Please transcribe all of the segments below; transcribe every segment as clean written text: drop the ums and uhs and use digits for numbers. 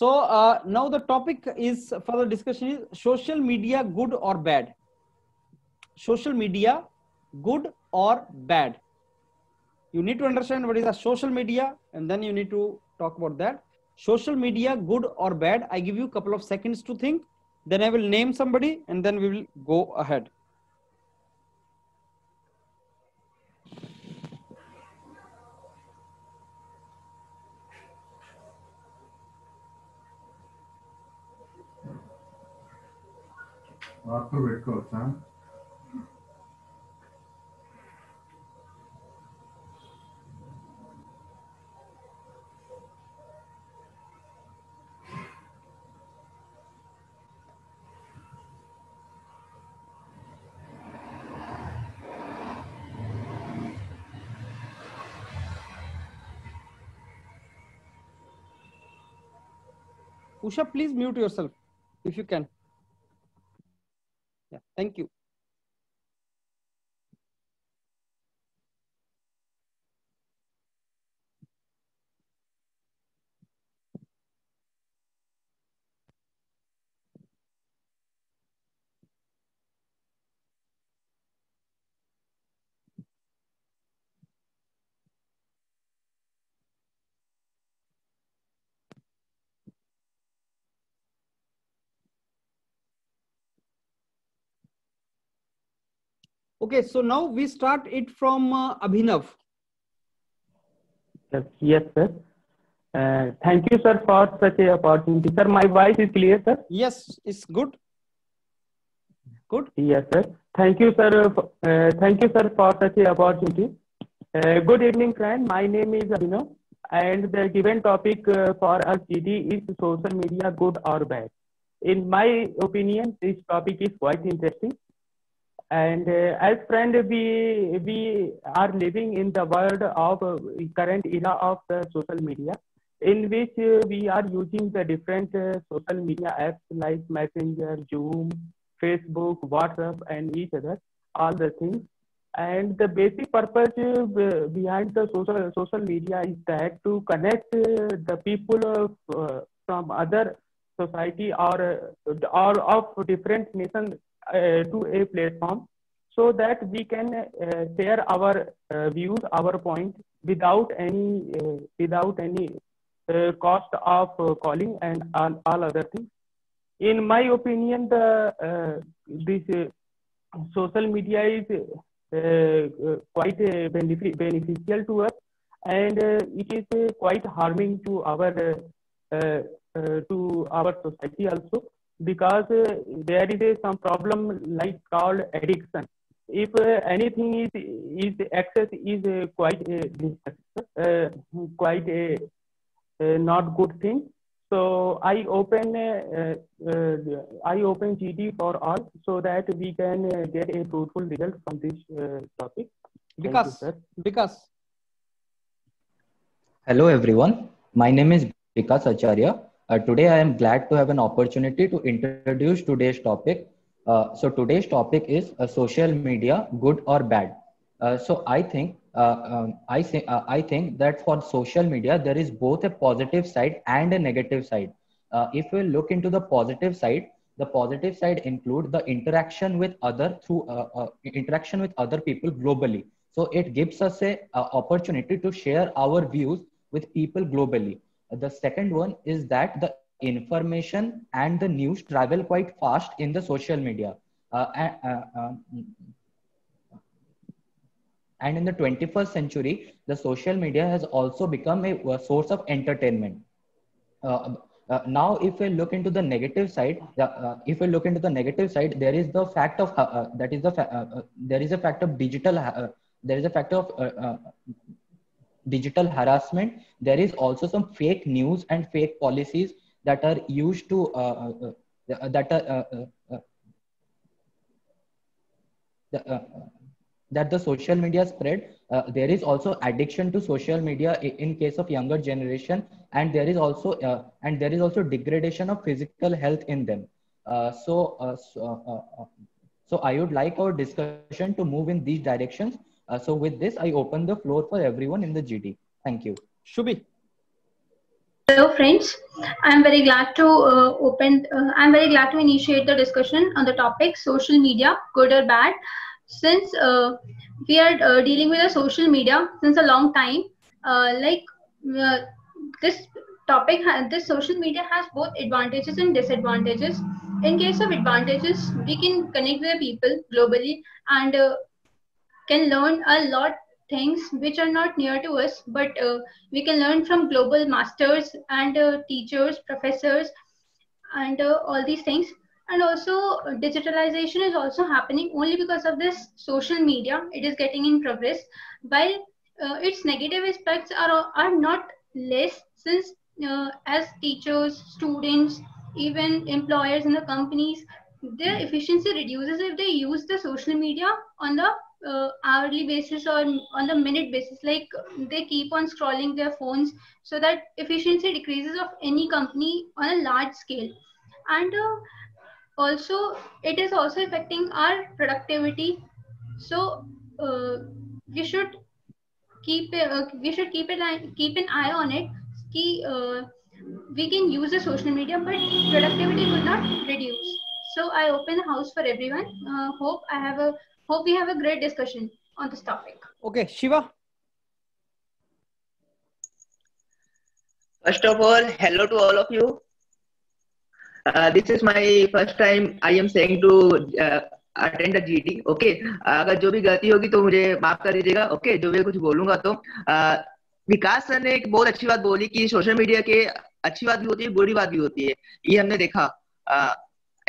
So now the topic is for the discussion is social media good or bad? Social media good or bad? You need to understand what is a social media, and then you need to talk about that. Social media good or bad? I give you a couple of seconds to think. Then I will name somebody, and then we will go ahead. Usha, please mute yourself if you can. Yeah, thank you. Okay, so now we start it from Abhinav. Yes, sir. Thank you, sir, for such an opportunity. Sir, my voice is clear, sir? Yes, it's good. Good. Yes, sir. Thank you, sir. Thank you, sir, for such an opportunity. Good evening, friend. My name is Abhinav, and the given topic for us GD is social media good or bad. In my opinion, this topic is quite interesting. And as friend, we are living in the world of current era of the social media, in which we are using the different social media apps like Messenger, Zoom, Facebook, WhatsApp, and each other, all the things. And the basic purpose behind the social media is that to connect the people from other society or of different nations to a platform, so that we can share our views, our point without any cost of calling and all other things. In my opinion, this social media is quite beneficial to us, and it is quite harming to our society also, because there is some problem like called addiction. If anything is excess is quite a not good thing. So I open GD for all, so that we can get a fruitful result from this topic. Vikas. Hello everyone, my name is Vikas Acharya. Today I am glad to have an opportunity to introduce today's topic. So today's topic is social media, good or bad. So I think that for social media there is both a positive side and a negative side. If we look into the positive side include the interaction with interaction with other people globally. So it gives us a opportunity to share our views with people globally. The second one is that the information and the news travel quite fast in the social media. And in the 21st century, the social media has also become a source of entertainment. Now, if we look into the negative side, there is the fact of there is a fact of digital harassment. There is also some fake news and fake policies that are used to that the social media spread. There is also addiction to social media in case of younger generation, and there is also degradation of physical health in them. So I would like our discussion to move in these directions. So with this, I open the floor for everyone in the GD. Thank you. Shubhi. Hello, friends. I'm very glad to I'm very glad to initiate the discussion on the topic social media, good or bad. Since we are dealing with the social media since a long time, like uh, this this social media has both advantages and disadvantages. In case of advantages, we can connect with people globally and can learn a lot things which are not near to us, but we can learn from global masters and teachers, professors, and all these things. And also, digitalization is also happening only because of this social media. It is getting in progress, while its negative aspects are not less, since as teachers, students, even employers in the companies, their efficiency reduces if they use the social media on the hourly basis or on the minute basis. Like they keep on scrolling their phones, so that efficiency decreases of any company on a large scale. And also, it is also affecting our productivity. So uh, we should keep an eye on it. We can use the social media, but productivity will not reduce. So I open the house for everyone. Hope we have a great discussion on this topic. Okay, Shiva. First of all, hello to all of you. This is my first time I am saying to attend a GT. Okay, अगर जो भी गलती होगी तो मुझे माफ कर दीजिएगा. Okay, जो भी कुछ बोलूंगा तो विकास सर ने एक बहुत अच्छी बात बोली कि सोशल मीडिया के अच्छी बात भी होती है, बुरी बात भी होती है. ये हमने देखा.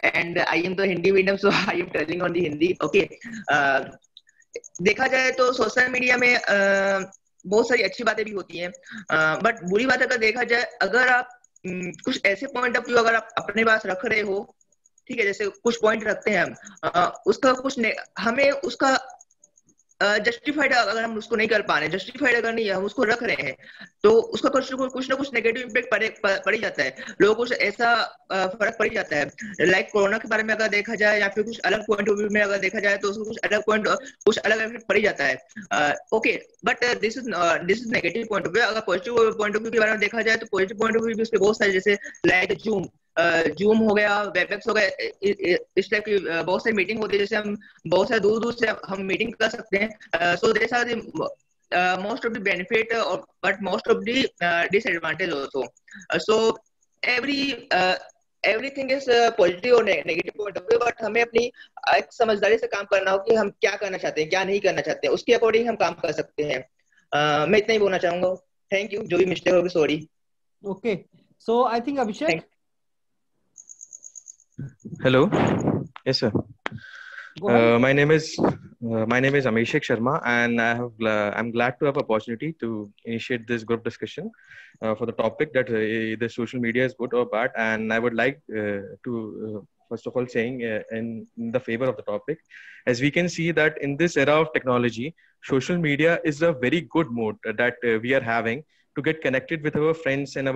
एंड आई एम तो Hindi medium, so I am telling on the Hindi. Okay, देखा जाए तो सोशल मीडिया में बहुत सारी अच्छी बातें भी होती हैं, बट बुरी बात अगर देखा जाए, अगर आप कुछ ऐसे पॉइंट ऑफ व्यू अगर आप अपने पास रख रहे हो, ठीक है, जैसे कुछ पॉइंट रखते हैं हम, उसका हमें उसका जस्टिफाइड अगर हम उसको नहीं कर पा रहे, जस्टिफाइड अगर नहीं हम उसको रख रहे हैं, तो उसका कुछ ना कुछ नेगेटिव इम्पैक्ट पड़ ही जाता है. लोगों को ऐसा फर्क पड़ ही जाता है. लाइक कोरोना के बारे में अगर देखा जाए या फिर कुछ अलग पॉइंट ऑफ व्यू में अगर देखा जाए, तो उसको कुछ अलग इफेक्ट पड़ ही जाता है. Okay, but this is negative point of view. अगर पॉजिटिव पॉइंट ऑफ व्यू के बारे में देखा जाए, तो पॉजिटिव पॉइंट ऑफ व्यू भी उसके बहुत सारे, जैसे लाइक जूम हो गया, वेबएक्स हो गया, इस टाइप की बहुत सारी मीटिंग होती है, जैसे हम बहुत सारे दूर से हम मीटिंग कर सकते हैं. So there are the most of the benefit, but most of the disadvantage also. So everything is positive और negative point of view, but हमें अपनी एक समझदारी से काम करना हो कि हम क्या करना चाहते हैं, क्या नहीं करना चाहते हैं, उसके अकॉर्डिंग हम काम कर सकते हैं. मैं इतना ही बोलना चाहूंगा. Thank you. जो भी मिस्टेक होगी, sorry. Okay, so I think Abhishek. Hello. Yes, sir. My name is Amishek Sharma, and I'm glad to have opportunity to initiate this group discussion for the topic that the social media is good or bad. And I would like to first of all saying in the favor of the topic, as we can see that in this era of technology, social media is a very good mode that we are having to get connected with our friends and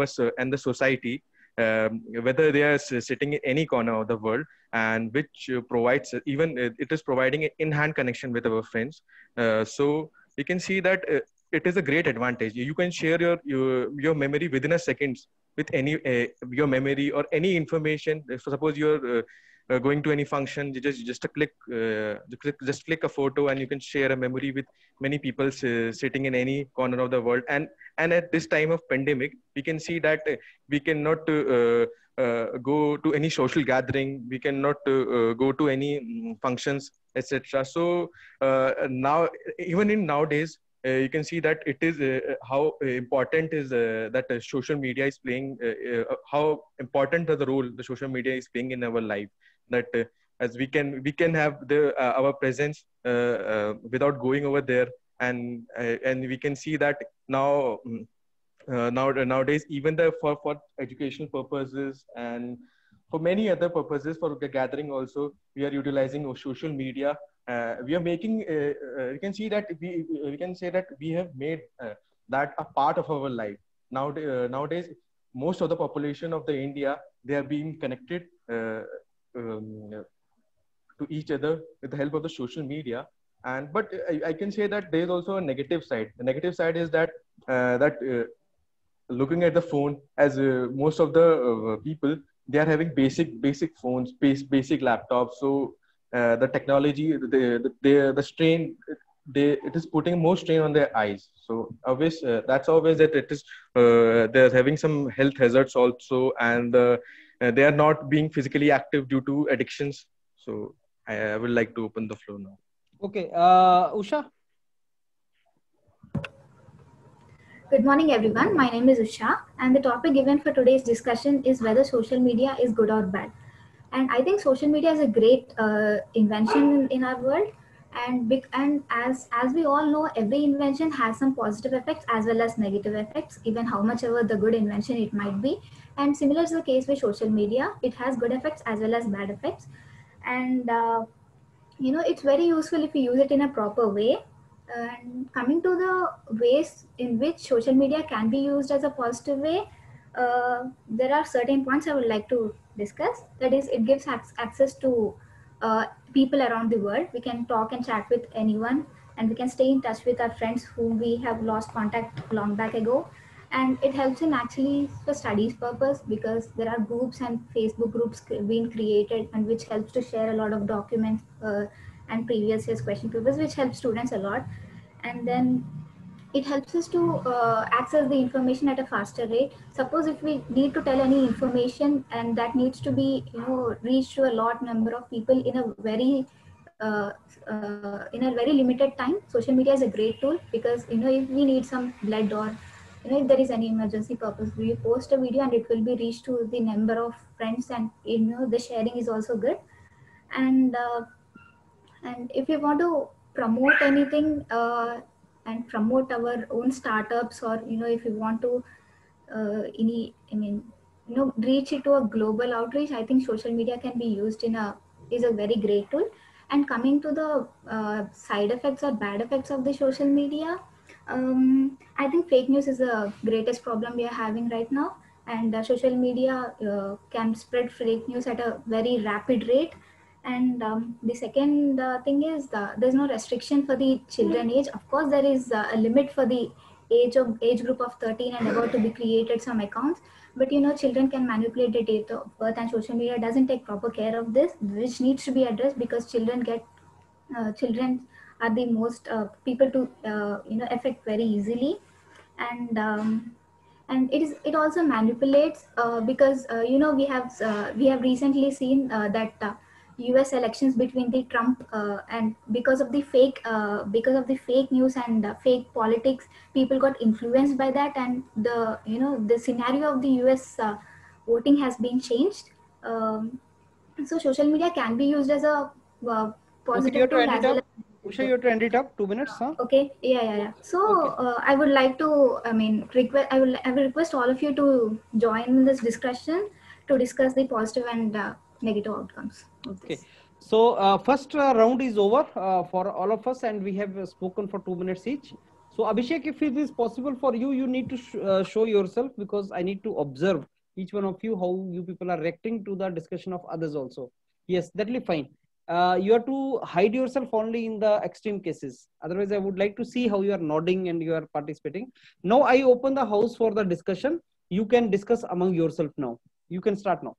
the society. Whether they are sitting in any corner of the world, and which provides even it is providing an in-hand connection with our friends. So you can see that it is a great advantage. You can share your memory within a seconds with any your memory or any information. So suppose you're going to any function, you just click a photo, and you can share a memory with many people sitting in any corner of the world. And at this time of pandemic, we can see that we cannot go to any social gathering, we cannot go to any functions, etc. So now, even in nowadays, you can see that it is how important is that social media is playing, how important the role the social media is playing in our life. That as we can have our presence without going over there, and we can see that now nowadays, even for educational purposes and for many other purposes, for gathering also, we are utilizing social media. We are making you can see that we can say that we have made that a part of our life. Nowadays, most of the population of the India, they are being connected to each other with the help of the social media. But I can say that there is also a negative side. The negative side is that looking at the phone, as most of the people, they are having basic phones, basic laptops. So the technology, the strain, it is putting more strain on their eyes. So always that's always that it is they're having some health hazards also, and they are not being physically active due to addictions. So I would like to open the floor now. Okay, Usha. Good morning, everyone. My name is Usha, and the topic given for today's discussion is whether social media is good or bad. And I think social media is a great invention in our world. And as we all know, every invention has some positive effects as well as negative effects, even how much ever the good invention it might be. And similar is the case with social media. It has good effects as well as bad effects. And it's very useful if you use it in a proper way. And coming to the ways in which social media can be used as a positive way, there are certain points I would like to discuss. That is, it gives access to people around the world. We can talk and chat with anyone, and we can stay in touch with our friends whom we have lost contact long back ago. And it helps in actually for studies purpose, because there are groups and Facebook groups being created, and which helps to share a lot of documents and previous year's question papers, which helps students a lot. And then it helps us to access the information at a faster rate. Suppose if we need to tell any information and that needs to be reached to a lot number of people in a very limited time, social media is a great tool, because if we need some blood, or if there is any emergency purpose, we post a video and it will be reached to the number of friends, and the sharing is also good. And if you want to promote anything and promote our own startups, or if you want to reach it to a global outreach, I think social media can be used is a very great tool. And coming to the side effects or bad effects of the social media, I think fake news is the greatest problem we are having right now. And social media can spread fake news at a very rapid rate. And the second thing is there's no restriction for the children age. Of course, there is a limit for the age group of 13 and above to be created some accounts. But children can manipulate the date of birth, and social media doesn't take proper care of this, which needs to be addressed, because children are the most people to affect very easily. And it also manipulates because we have recently seen that US elections between the Trump and because of the fake news and fake politics, people got influenced by that, and the scenario of the US voting has been changed. So social media can be used as a positive tool as well. Usha, you have to end it up. 2 minutes, huh? Okay. Yeah. So okay. I would like to, I will request all of you to join in this discussion to discuss the positive and negative outcomes of this. Okay. So first round is over for all of us, and we have spoken for 2 minutes each. So Abhishek, if it is possible for you, you need to show yourself, because I need to observe each one of you, how you people are reacting to the discussion of others also. Yes, that will be fine. You have to hide yourself only in the extreme cases. Otherwise, I would like to see how you are nodding and you are participating. Now I open the house for the discussion. You can discuss among yourself now. You can start now.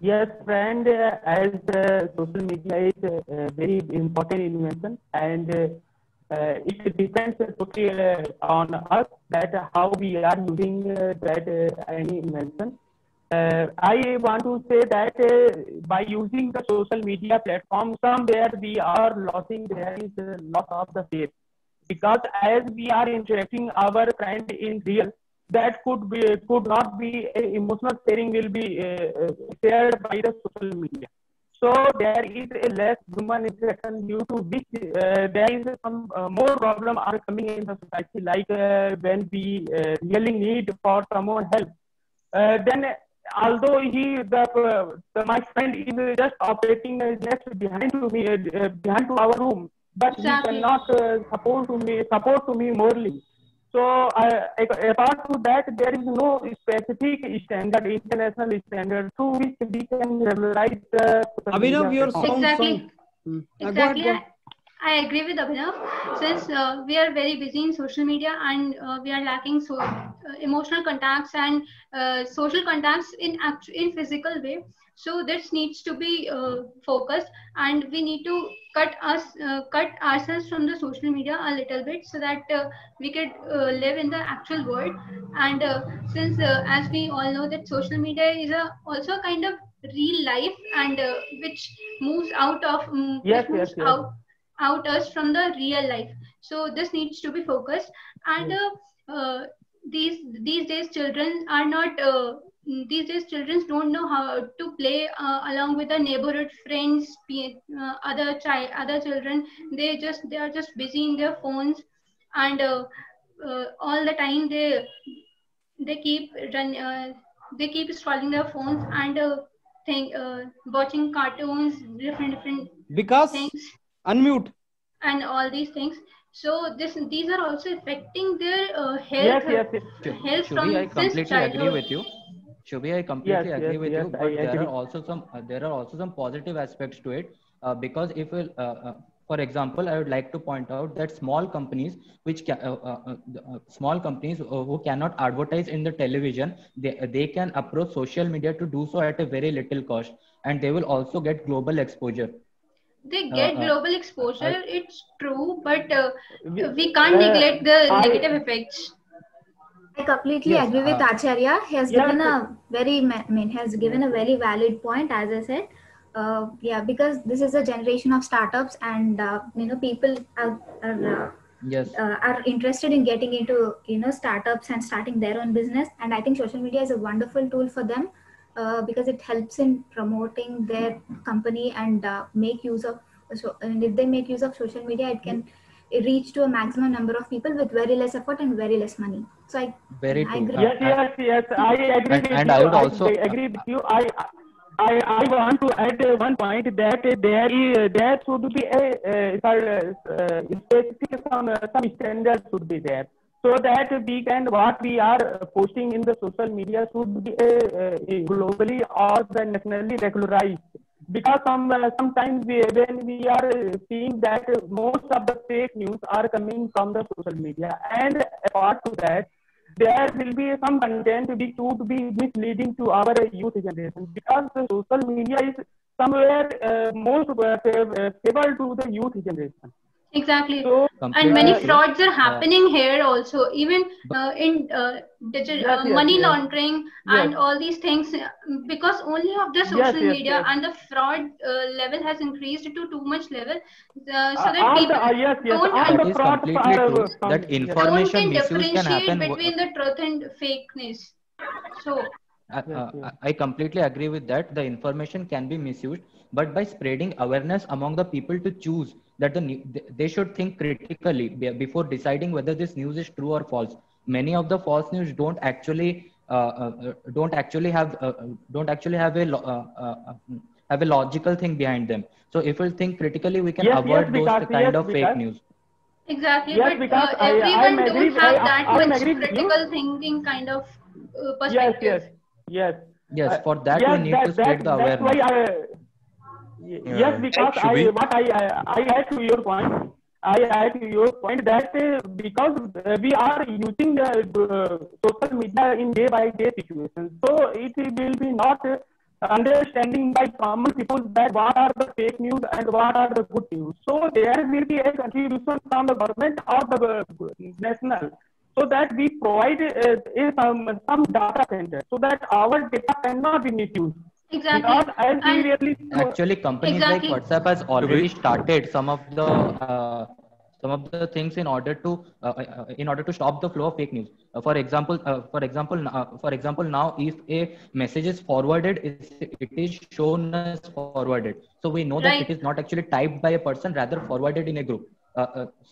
Yes, friend, as social media is a very important invention, and it depends totally on us that how we are using that any invention. I want to say that by using the social media platform, somewhere we are losing, there is a loss of the faith, because as we are interacting our friend in real, that could not be emotional sharing will be shared by the social media. So there is a less human interaction, due to which there is some more problem are coming in the society, like when we really need for someone help, then although my friend is just operating just behind to me, behind to our room, but Exactly. he cannot support to me morally. So apart from that, there is no specific standard, international standard through which we can regularize the Abhinav, your platform. sound. Exactly. Go Exactly. ahead. I agree with Abhinav. Since we are very busy in social media and we are lacking emotional contacts and social contacts in physical way, so this needs to be focused, and we need to cut ourselves from the social media a little bit so that we could live in the actual world. And since as we all know that social media is also a kind of real life, and which moves out of Yes, which yes, moves yes. out us from the real life. So this needs to be focused. And these days children are not these days children don't know how to play along with the neighborhood friends, other children. They are just busy in their phones, and all the time they keep they keep scrolling their phones and watching cartoons, different Because things, unmute. and all these things. So these are also affecting their Yes, health yes, yes. health Shubhi, I from since completely agree childhood. with you. Shubhi, I Yes, completely yes, agree with yes, you, I but agree. there are also some positive aspects to it. Because if we, for example, I would like to point out that small companies, small companies who cannot advertise in the television, they can approach social media to do so at a very little cost, and they will also get global exposure. They Uh, get uh, global exposure, I, it's true, but We- we can't neglect the negative I effects. I completely yes, agree with Acharya. He has yes, given a very, has given a very valid point, as I said. Yeah, because this is a generation of startups, and people yes, are interested in getting into startups and starting their own business. And I think social media is a wonderful tool for them because it helps in promoting their company and make use of. So, and if they make use of social media, it can reach to a maximum number of people with very less effort and very less money. So very I true. agree. yes, yes, yes. I agree with And you. I would I also, agree with you. I want to add one point that there should be a specific some standard should be there, so that we can what we are posting in the social media should be globally or the nationally regularized. Because sometimes when we are seeing that most of the fake news are coming from the social media, and apart to that, there will be some content which would be misleading to our youth generation, because the social media is somewhere most favorable to the youth generation. Exactly. So And completely many true. frauds are happening here also, even But in digital yes, yes, money yes, laundering yes, and all these things, because only of the yes, social yes, media, yes. and the fraud level has increased to too much level, so that All the people yes, yes, don't all that the is frauds completely are true. from That yes, don't information can misuse can differentiate happen. between the truth and fakeness. So yes, yes. I completely agree with that. The information can be misused, but by spreading awareness among the people to choose that they should think critically before deciding whether this news is true or false. Many of the false news don't actually have a logical thing behind them. So if we think critically, we can Yes, yes, avoid those because kind of fake news. exactly, yes, but because I'm everyone agree. don't have that I'm much agree with you. critical thinking kind of Yes, perspective. yes, yes. Yes, for that we Yes, need to spread the that's why awareness. yes, because Shubhi, I add to your point. I add to your point that because we are using social media in day by day situations, so it will be not understanding by common people that what are the fake news and what are the good news. So there will be a contribution from the government or the national, so that we provide some data center so that our data cannot be misused. Exactly. Because as we And really Actually, companies like exactly. WhatsApp has Shubhi, already started some of the things in order to stop the flow of fake news. For example, now if a message is forwarded, it is shown as forwarded. So we know that it Right. is not actually typed by a person, rather forwarded in a group.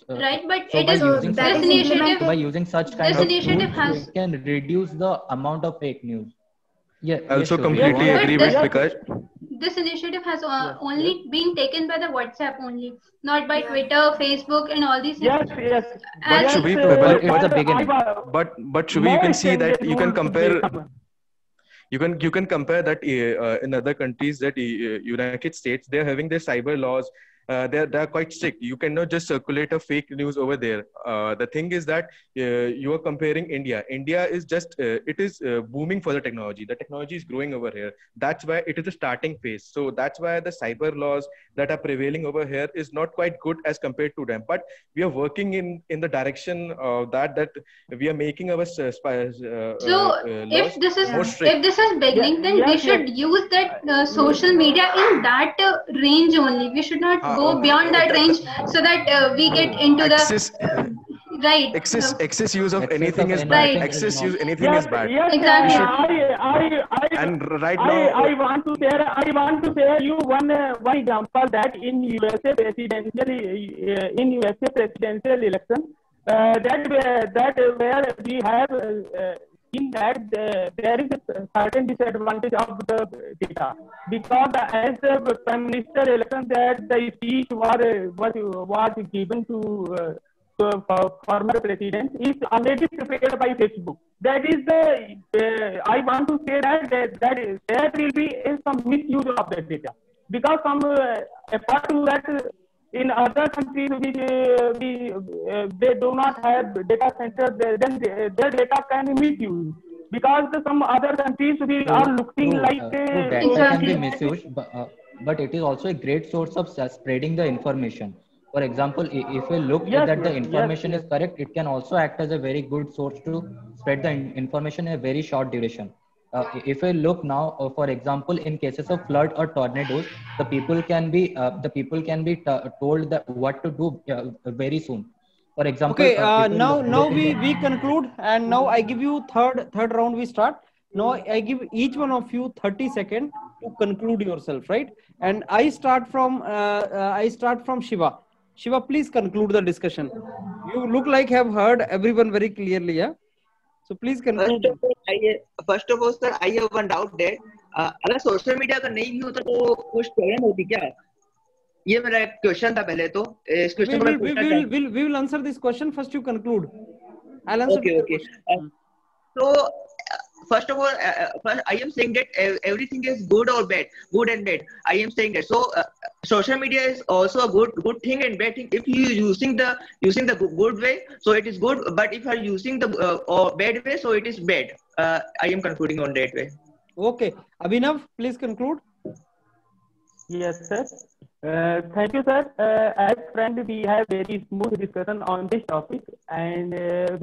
Right, but So it by is So using that such this is tools, initiative. by implemented. using such kind This uh, of initiative tools, we has can reduce the amount of fake news. Yeah, I yes, also Shobhi, yes, go completely on. yes, agree but with yes, Prakash. this initiative has yes, yes, only been taken by the WhatsApp only, not by Yeah. Twitter, Facebook, and all these things. yes, yes, But As yes, Shubhi, But it's the sir, beginning. but Shubhi, you more can see that stringent you can rules should be compare come. you can compare that in other countries, that United States, they're having their cyber laws, they're quite strict. You cannot just circulate a fake news over there. The thing is that you are comparing India. India is just it is booming for the technology. The technology is growing over here. That's why it is a starting phase. So that's why the cyber laws that are prevailing over here is not quite good as compared to them. But we are working in the direction of that we are making our if this is beginning, then we should use that social media in that range only. We should not go beyond that range, so that we get into the right. Excess use of anything is bad. Excess use anything is bad. Exactly. And right now, I want to share you one example that in USA presidential election, that where we have in that there is a certain disadvantage of the data, because as the Prime Minister election, that the speech was given to former president is already prepared by Facebook. That is the I want to say that there will be some misuse of that data, because apart to that, in other countries they do not have data centers, then their data can be misused, because some other countries are looking like data can be misused, but it is also a great source of spreading the information. For example, if we look that the information is correct, it can also act as a very good source to spread the information in a very short duration. If we look now, for example, in cases of flood or tornadoes, the people can be told that what to do very soon. For example, okay, now we conclude, and now I give you third round. We start now. I give each one of you 30 seconds to conclude yourself, right? And I start from Shiva. Shiva, please conclude the discussion. You look like have heard everyone very clearly, yeah? So please conclude. First of all, sir, I have one doubt that अगर social media का नहीं भी होता तो कुछ problem होती क्या? ये मेरा क्वेश्चन था पहले तो. इस क्वेश्चन को मैं पूछना चाहता हूं. We will answer this question. First you conclude. I'll answer. Okay. So first of all, I am saying that everything is good or bad, good and bad. I am saying that. So social media is also a good thing and bad thing. If you using the good way, so it is good. But if you are using the bad way, so it is bad. I am concluding on that way. Okay, Abhinav, please conclude. Yes, sir. Thank you, sir. As friend, we have very smooth discussion on this topic, and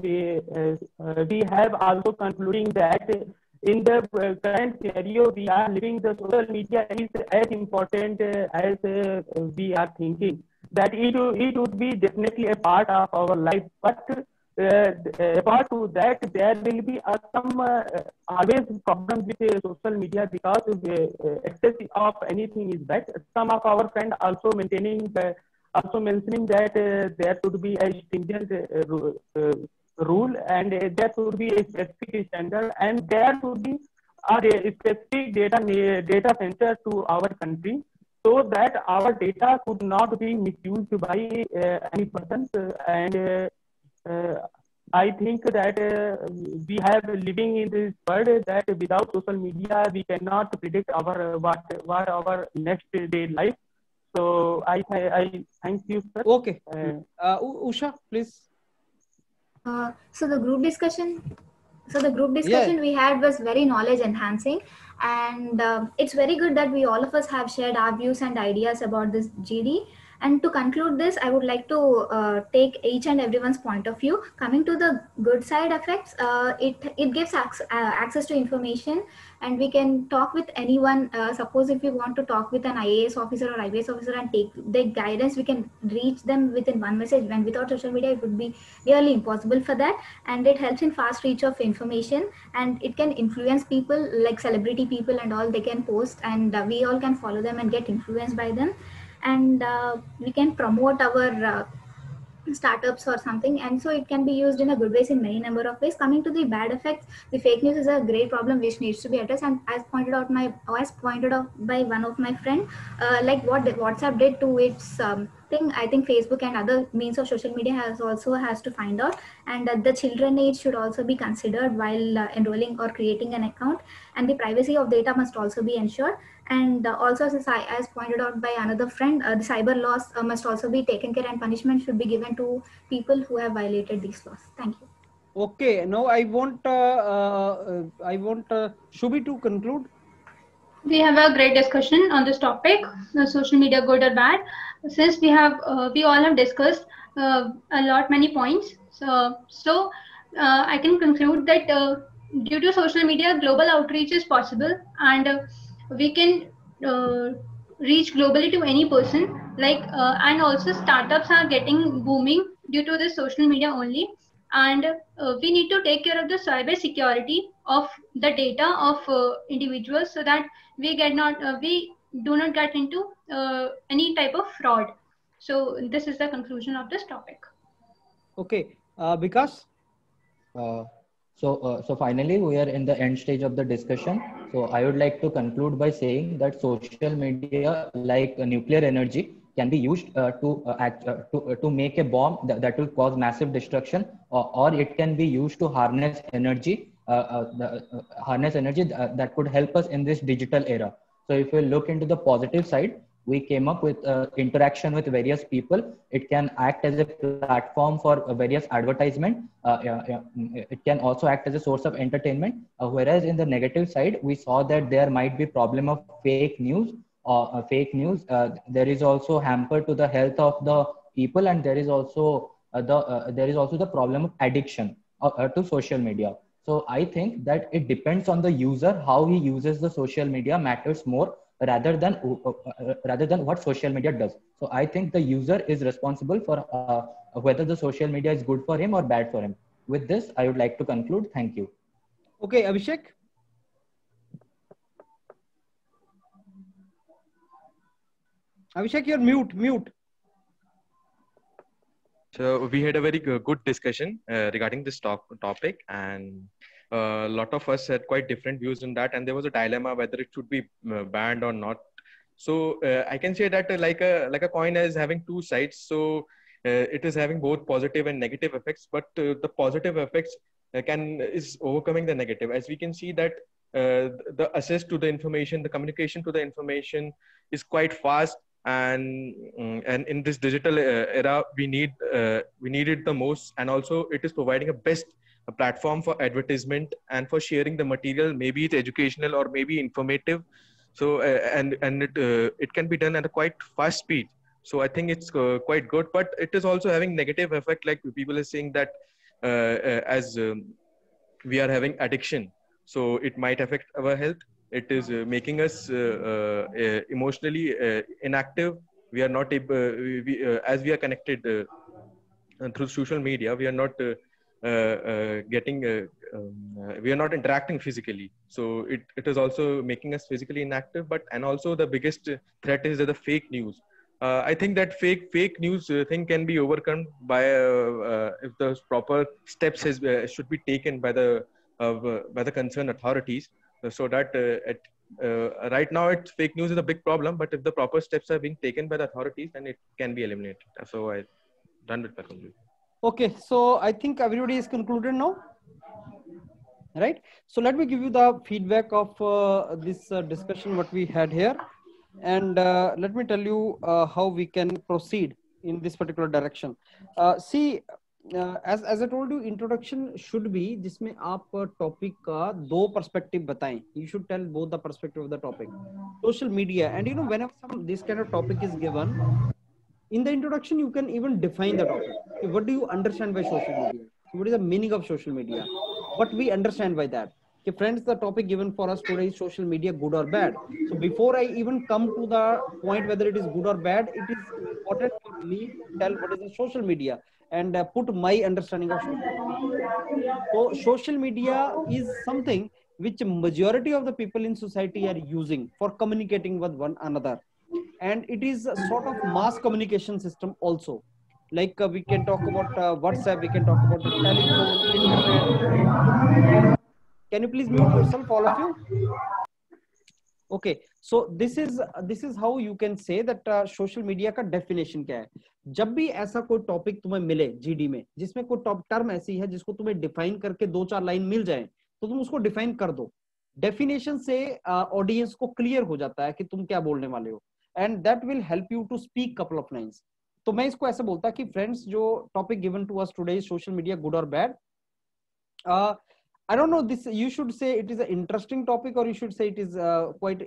we have also concluding that in the current scenario we are living, the social media is as important as we are thinking. That it would be definitely a part of our life, but apart to that, there will be some always problems with social media, because excess of anything is bad. Some of our friends also mentioning that there should be a stringent rule, and there should be a specific standard, and there should be a specific data center to our country, so that our data could not be misused by any person. And I think that we have living in this world that without social media we cannot predict what our next day life. So I thank you, sir. Okay. Usha, please. So the group discussion we had was very knowledge enhancing, and it's very good that we all of us have shared our views and ideas about this GD. And to conclude this, I would like to take each and everyone's point of view. Coming to the good side effects, it gives access to information, and we can talk with anyone. Suppose if we want to talk with an IAS officer or IPS officer and take their guidance, we can reach them within one message. When without social media, it would be really impossible for that. And it helps in fast reach of information, and it can influence people like celebrity people and all. They can post, and we all can follow them and get influenced by them. And we can promote our startups or something, and so it can be used in a good ways in many number of ways. Coming to the bad effects, the fake news is a great problem which needs to be addressed, and as pointed out by one of my friend, like what WhatsApp did to its thing, I think Facebook and other means of social media has to find out, and the children age should also be considered while enrolling or creating an account, and the privacy of data must also be ensured. And also, as pointed out by another friend, the cyber laws must also be taken care and punishment should be given to people who have violated these laws. Thank you. Okay, now I want Shubhi to conclude. We have a great discussion on this topic, social media good or bad. Since we all have discussed many points. So I can conclude that due to social media, global outreach is possible, and we can reach globally to any person. And also startups are getting booming due to this social media only. And we need to take care of the cyber security of the data of individuals, so that we do not get into any type of fraud. So this is the conclusion of this topic. Okay, Vikas. So finally, we are in the end stage of the discussion. So I would like to conclude by saying that social media, like nuclear energy, can be used to make a bomb that will cause massive destruction, or it can be used to harness energy, that could help us in this digital era. So if we look into the positive side, we came up with interaction with various people. It can act as a platform for various advertisement. It can also act as a source of entertainment. Whereas in the negative side, we saw that there might be problem of fake news. There is also hamper to the health of the people, and there is also the problem of addiction to social media. So I think that it depends on the user. How he uses the social media matters more rather than what social media does. So I think the user is responsible for whether the social media is good for him or bad for him. With this, I would like to conclude. Thank you. Okay, Abhishek. Abhishek, you're mute. So we had a very good discussion regarding this topic, and a lot of us had quite different views on that, and there was a dilemma whether it should be banned or not. So I can say that like a coin is having two sides. So it is having both positive and negative effects, but the positive effects is overcoming the negative. As we can see that the access to the information, the communication to the information is quite fast. And in this digital era, we need it the most, and also it is providing a platform for advertisement and for sharing the material. Maybe it's educational or maybe informative. So and it can be done at a quite fast speed. So I think it's quite good, but it is also having negative effect. Like people are saying that as we are having addiction, so it might affect our health. It is making us emotionally inactive. We are not able, as we are connected through social media, we are not we are not interacting physically. So it is also making us physically inactive. And also the biggest threat is the fake news. I think that fake news thing can be overcome by if the proper steps should be taken by the concerned authorities. So that right now fake news is a big problem, but if the proper steps are being taken by the authorities, then it can be eliminated. So I done with my conclusion. Okay, so I think everybody is concluded now, right? So let me give you the feedback of this discussion what we had here, and let me tell you how we can proceed in this particular direction. See. As I told you, introduction should be जिसमें आप topic का दो perspective बताएं. You should tell both the perspective of the topic. Social media, and whenever this kind of topic is given, in the introduction you can even define the topic. What do you understand by social media? What is the meaning of social media? What we understand by that? Okay, friends, the topic given for us today is social media, good or bad. So before I even come to the point whether it is good or bad, it is important for me to tell what is the social media and put my understanding of social media. So social media is something which majority of the people in society are using for communicating with one another. And it is a sort of mass communication system also. Like we can talk about WhatsApp, we can talk about the telephone, internet. Can you please mute yourself, all of you? Okay, so this is how you can say that social media का definition क्या है. जब भी ऐसा कोई topic तुम्हें मिले GD में जिसमें कोई टर्म ऐसी है जिसको तुम्हें डिफाइन करके 2-4 लाइन मिल जाए, तो तुम उसको डिफाइन कर दो. डेफिनेशन से ऑडियंस को क्लियर हो जाता है कि तुम क्या बोलने वाले हो, and that will help you to speak couple of lines. तो मैं इसको ऐसे बोलता कि फ्रेंड्स, जो topic given to us today, social media good और bad, I don't know this, you should say it is an interesting topic, or you should say it is quite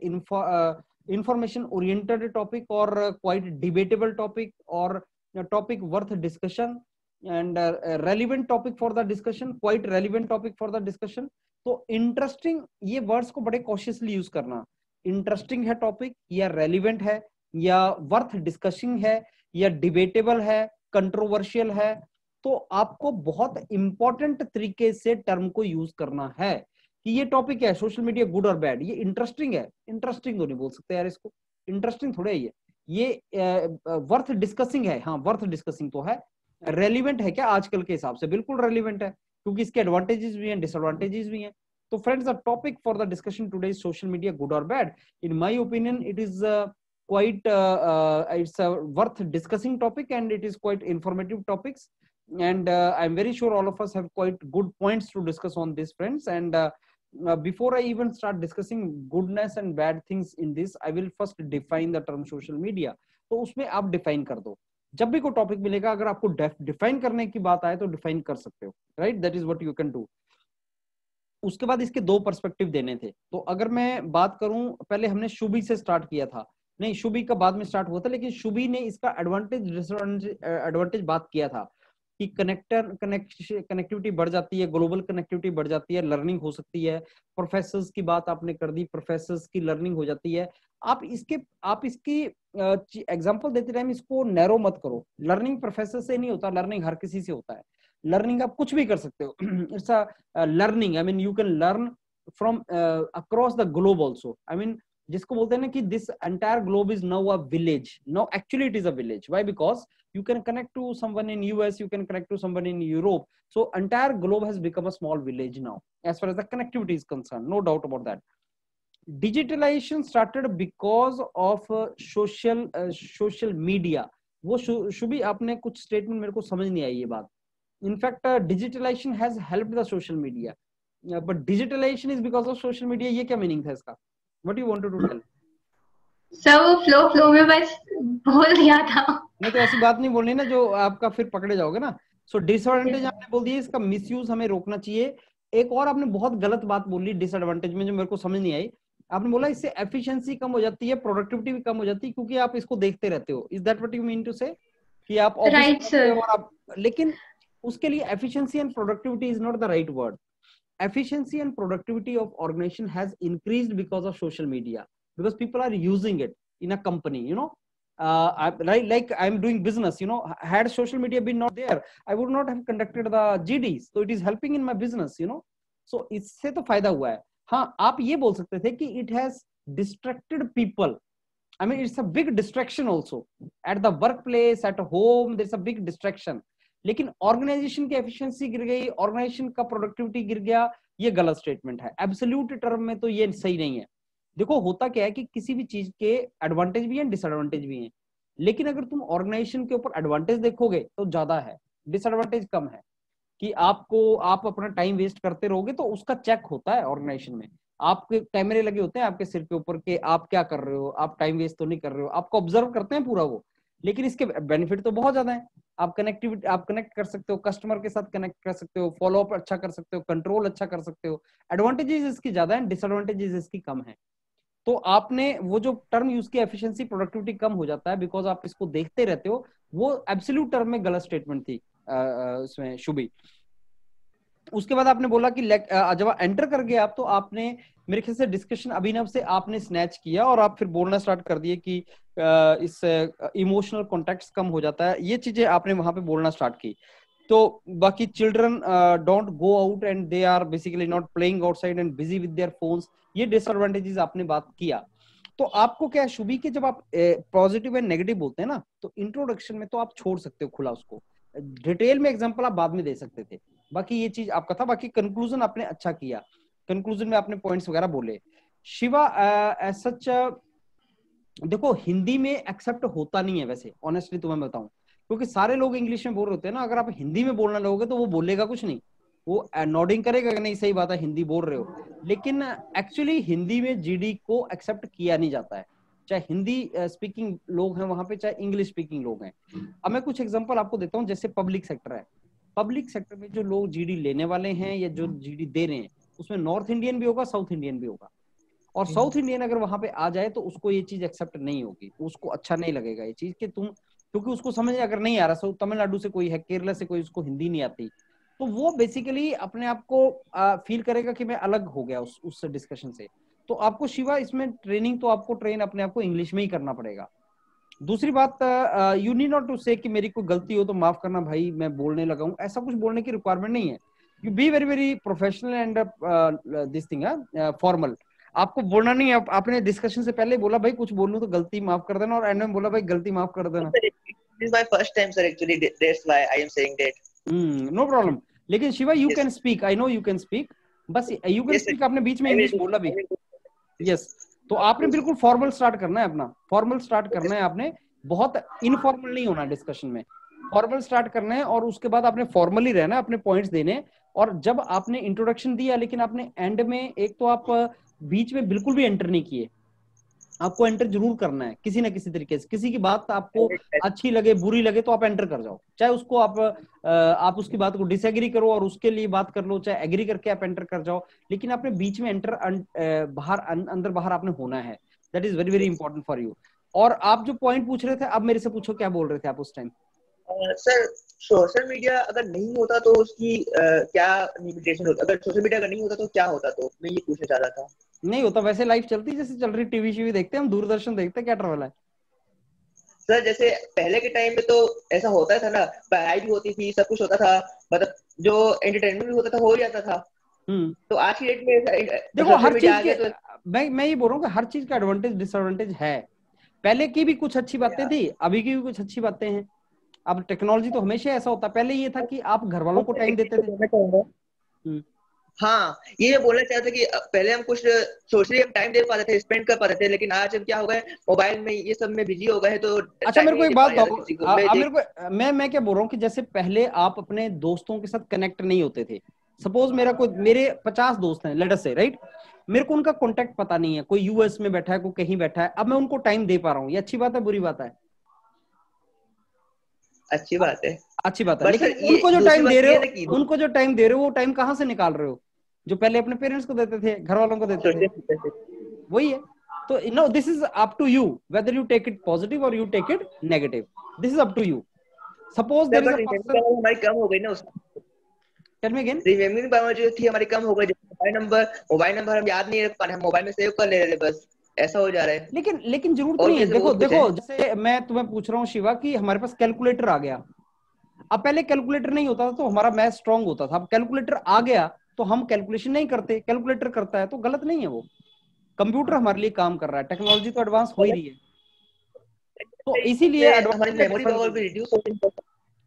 information oriented topic, or quite debatable topic, or a topic worth discussion, and relevant topic for the discussion, quite relevant topic for the discussion. तो interesting, ये words को बड़े cautiously use करना। interesting है topic, या relevant है, या worth discussing है, या debatable है, controversial है, तो आपको बहुत इंपॉर्टेंट तरीके से टर्म को यूज करना है कि ये टॉपिक है सोशल मीडिया गुड और बैड, ये इंटरेस्टिंग है। इंटरेस्टिंग तो नहीं बोल सकते यार इसको, इंटरेस्टिंग थोड़ा ही है ये, वर्थ डिस्कसिंग है, हाँ वर्थ डिस्कसिंग तो है। रेलिवेंट है क्या आजकल के हिसाब से? बिल्कुल रेलिवेंट है, क्योंकि इसके एडवांटेजेस भी हैं, डिसएडवांटेजेस भी हैं। तो friends, the topic for the discussion today is social media good और bad. In my opinion it is quite it's a worth discussing topic, and it is quite informative topics, and I'm very sure all of us have quite good points to discuss on this, friends. And before I even start discussing goodness and bad things in this, I will first define the term social media. तो उसमें आप define कर दो, जब भी कोई topic मिलेगा अगर आपको डिफाइन करने की बात आए तो डिफाइन कर सकते हो, right? That is what you can do. उसके बाद इसके दो पर्सपेक्टिव देने थे। तो अगर मैं बात करूं, पहले हमने शुभी से स्टार्ट किया था, नहीं शुभी का बाद में स्टार्ट हुआ था, लेकिन शुभी ने इसका एडवांटेज बात किया था कि कनेक्टिविटी बढ़ जाती है, ग्लोबल कनेक्टिविटी बढ़ जाती है, लर्निंग हो सकती है। प्रोफेसर्स की बात आपने कर दी, प्रोफेसर्स की लर्निंग हो जाती है। आप इसकी एग्जांपल देते टाइम इसको नैरो मत करो। लर्निंग प्रोफेसर से नहीं होता, लर्निंग हर किसी से होता है। लर्निंग आप कुछ भी कर सकते हो, it's a learning, I mean you can learn from across the globe also. I mean जिसको बोलते हैं ना कि this entire globe is now a village, now actually it is a village. Why? Because you can connect to someone in US, you can connect to someone in Europe, so entire globe has become a small village now as far as the connectivity is concerned, no doubt about that. Digitalization started because of social media. वो शुभी आपने कुछ statement मेरे को समझ नहीं आई ये बात। In fact digitalization has helped the social media, but digitalization is because of social media, ये क्या मीनिंग था इसका? What you wanted to tell? Sir वो फ्लो में बस बोल दिया था। नहीं तो ऐसी बात नहीं बोलनी ना जो आपका फिर पकड़े जाओगे ना। सो डिसएडवांटेज आपने बोल दिया, इसका मिसयूज हमें रोकना चाहिए। एक और आपने बहुत गलत बात बोली डिसएडवांटेज में जो मेरे को समझ नहीं आई। आपने बोला इससे एफिशिएंसी कम हो जाती है, प्रोडक्टिविटी भी कम हो जाती है, क्योंकि आप इसको देखते रहते हो। Is that what you mean to say कि आप राइट सर, लेकिन उसके लिए efficiency and productivity is not the right word. Efficiency and productivity of organisation has increased because of social media, because people are using it in a company, you know. Like I'm doing business, you know, had social media been not there, I would not have conducted the GDs, so it is helping in my business, you know. So इससे तो फायदा हुआ है। हाँ, आप ये बोल सकते थे कि it has distracted people. I mean, it's a big distraction also at the workplace, at home, there's a big distraction. लेकिन ऑर्गेनाइजेशन की एफिशिएंसी गिर गई, ऑर्गेनाइजेशन का प्रोडक्टिविटी गिर गया, ये गलत स्टेटमेंट है। एब्सोल्यूट टर्म में तो ये सही नहीं है। देखो होता क्या है कि किसी भी चीज के एडवांटेज भी हैं, डिसएडवांटेज भी हैं, लेकिन अगर तुम ऑर्गेनाइजेशन के ऊपर एडवांटेज देखोगे तो ज्यादा है, डिसएडवांटेज कम है। कि आप अपना टाइम वेस्ट करते रहोगे तो उसका चेक होता है ऑर्गेनाइजेशन में। आपके कैमरे लगे होते हैं आपके सिर के ऊपर के आप क्या कर रहे हो, आप टाइम वेस्ट तो नहीं कर रहे हो, आपको ऑब्जर्व करते हैं पूरा वो। लेकिन इसके बेनिफिट तो बहुत ज्यादा है। आप कनेक्ट कर सकते हो, कस्टमर के साथ कनेक्ट कर सकते हो, फॉलो अप अच्छा कर सकते हो, कंट्रोल अच्छा कर सकते हो। एडवांटेजेस इसकी ज्यादा है, डिसएडवांटेजेस इसकी कम है। तो आपने वो जो टर्म यूज किया एफिशिएंसी प्रोडक्टिविटी कम हो जाता है बिकॉज आप इसको देखते रहते हो, वो एब्सोल्यूट टर्म में गलत स्टेटमेंट थी इसमें शुभी। उसके बाद आपने बोला कि जब आप एंटर कर गए आप, तो आपने मेरे ख्याल से डिस्कशन अभिनव से आपने स्नैच किया और आप फिर बोलना स्टार्ट कर दिए कि इस इमोशनल कॉन्टेक्ट कम हो जाता है, ये चीजें आपने वहां पे बोलना स्टार्ट की। तो बाकी children don't go out and they are basically not playing outside and busy with their phones, ये डिसएडवांटेजेस आपने बात किया। तो आपको क्या शुभी के जब आप पॉजिटिव एंड नेगेटिव बोलते हैं ना, तो इंट्रोडक्शन में तो आप छोड़ सकते हो खुला, उसको डिटेल में एग्जांपल आप बाद में दे सकते थे। बाकी ये चीज आपका था। बाकी कंक्लूजन आपने अच्छा किया, कंक्लूजन में आपने पॉइंट्स वगैरह बोले। शिवा एज सच देखो हिंदी में एक्सेप्ट होता नहीं है वैसे, ऑनेस्टली तुम्हें बताऊं, क्योंकि सारे लोग इंग्लिश में बोल रहे होते हैं ना। अगर आप हिंदी में बोलना लगोगे तो वो बोलेगा कुछ नहीं, वो नोडिंग करेगा कि नहीं सही बात है हिंदी बोल रहे हो, लेकिन एक्चुअली हिंदी में जीडी को एक्सेप्ट किया नहीं जाता है, चाहे हिंदी स्पीकिंग लोग हैं वहां पे, चाहे इंग्लिश स्पीकिंग लोग हैं। अब मैं कुछ एग्जांपल आपको देता हूँ, जैसे पब्लिक सेक्टर है, पब्लिक सेक्टर में जो लोग जीडी लेने वाले हैं या जो जीडी दे रहे हैं, उसमें नॉर्थ इंडियन भी होगा, साउथ इंडियन भी होगा, और साउथ इंडियन अगर वहां पे आ जाए तो उसको ये चीज एक्सेप्ट नहीं होगी, उसको अच्छा नहीं लगेगा ये चीज कि तुम, क्योंकि उसको समझ अगर नहीं आ रहा, तमिलनाडु से कोई है, केरला से कोई, उसको हिंदी नहीं आती, तो वो बेसिकली अपने आप को फील करेगा कि मैं अलग हो गया उस डिस्कशन से। तो आपको शिवा इसमें ट्रेनिंग, तो आपको ट्रेन अपने आप को इंग्लिश में ही करना पड़ेगा। दूसरी बात, you need not to say कि मेरी कोई गलती हो तो माफ करना भाई मैं बोलने लगा हूँ, ऐसा कुछ बोलने की रिक्वायरमेंट नहीं है। You be very very professional and this thing formal, आपको बोलना नहीं है। आपने डिस्कशन से पहले बोला भाई कुछ बोलूं तो गलती माफ कर देना, और एंड में बोला भाई गलती माफ कर देना। This is my first time, sir. Actually, that's why I am saying that. No problem. लेकिन Shiva you can speak, I know you can speak, बस यू कैन स्पीक। आपने बीच में इंग्लिश बोला भी, यस। तो आपने बिल्कुल फॉर्मल स्टार्ट करना है, अपना फॉर्मल स्टार्ट करना है आपने, बहुत इनफॉर्मल नहीं होना डिस्कशन में, फॉर्मल स्टार्ट करना है, और उसके बाद आपने फॉर्मली रहना है, अपने पॉइंट्स देने। और जब आपने इंट्रोडक्शन दिया, लेकिन आपने एंड में, एक तो आप बीच में बिल्कुल भी एंटर नहीं किए, आपको एंटर जरूर करना है किसी ना किसी तरीके से। किसी की बात आपको अच्छी लगे बुरी लगे तो आप एंटर कर जाओ, चाहे उसको आप उसकी बात को डिसएग्री करो और उसके लिए बात कर लो, चाहे एग्री करके आप एंटर कर जाओ, लेकिन आपने बीच में एंटर बाहर अंदर बाहर आपने होना है। That is very very important for you. और आप जो पॉइंट पूछ रहे थे, अब मेरे से पूछो क्या बोल रहे थे आप उस टाइम? सर सोशल मीडिया अगर नहीं होता तो उसकी क्या लिमिटेशन होता, अगर सोशल मीडिया अगर नहीं होता तो क्या होता, तो मैं ये पूछना चाह रहा था। नहीं होता, वैसे लाइफ चलती जैसे चल रही, टीवी शीवी देखते हैं हम, दूरदर्शन देखते हैं, क्या ट्रबल है? सर जैसे पहले के टाइम में तो ऐसा होता था ना, पढ़ाई भी होती थी, सब कुछ होता था, मतलब जो एंटरटेनमेंट भी होता था, हो जाता था। तो आज की डेट में देखो हर चीज के, मैं ये बोल रहा हूँ कि हर चीज का एडवांटेज डिसएडवांटेज है। पहले की भी कुछ अच्छी बातें थी, अभी की भी कुछ अच्छी बातें हैं। अब टेक्नोलॉजी तो हमेशा ऐसा होता है, पहले ये था कि आप घर वालों को टाइम देते थे। हाँ, ये मैं बोलना चाहता था कि पहले हम कुछ सोशली हम टाइम दे पाते थे, स्पेंड कर पाते थे, लेकिन आज हम क्या हो गए, मोबाइल में ये सब में बिजी हो गए हैं। तो अच्छा मेरे को एक बात बताओ, मेरे को मैं क्या बोल रहा हूँ कि जैसे पहले आप अपने दोस्तों के साथ कनेक्ट नहीं होते थे। सपोज मेरे 50 दोस्त हैं, लेट अस से, राइट, मेरे को उनका कॉन्टेक्ट पता नहीं है, कोई यूएस में बैठा है, कोई कहीं बैठा है, अब मैं उनको टाइम दे पा रहा हूँ, ये अच्छी बात है बुरी बात है? अच्छी बात है, अच्छी बात है। लेकिन उनको जो टाइम दे रहे हो, वो टाइम कहाँ से निकाल रहे हो? जो पहले अपने पेरेंट्स को देते थे, घर वालों को देते थे, वही है। तो no, this is up to you whether you take it positive और you take it negative, this is up to you. Suppose there is a person, हमारी कम हो गई ना, tell me again. Remembering power जो थी हमारी कम हो गई, मोबाइल नंबर हम याद नहीं रख पा रहे, हम मोबाइल में सेव कर ले रहे थे, बस ऐसा हो जा रहा है। लेकिन जरूरत नहीं है। देखो जैसे मैं तुम्हें पूछ रहा हूँ शिवा कि हमारे पास कैलकुलेटर आ गया, अब पहले कैलकुलेटर नहीं होता था तो हमारा मैथ स्ट्रांग होता था, अब कैलकुलेटर आ गया तो हम कैलकुलेशन नहीं करते, कैलकुलेटर करता है, तो गलत नहीं है वो। कंप्यूटर हमारे लिए काम कर रहा है, टेक्नोलॉजी तो एडवांस हो ही रही है, तो इसीलिए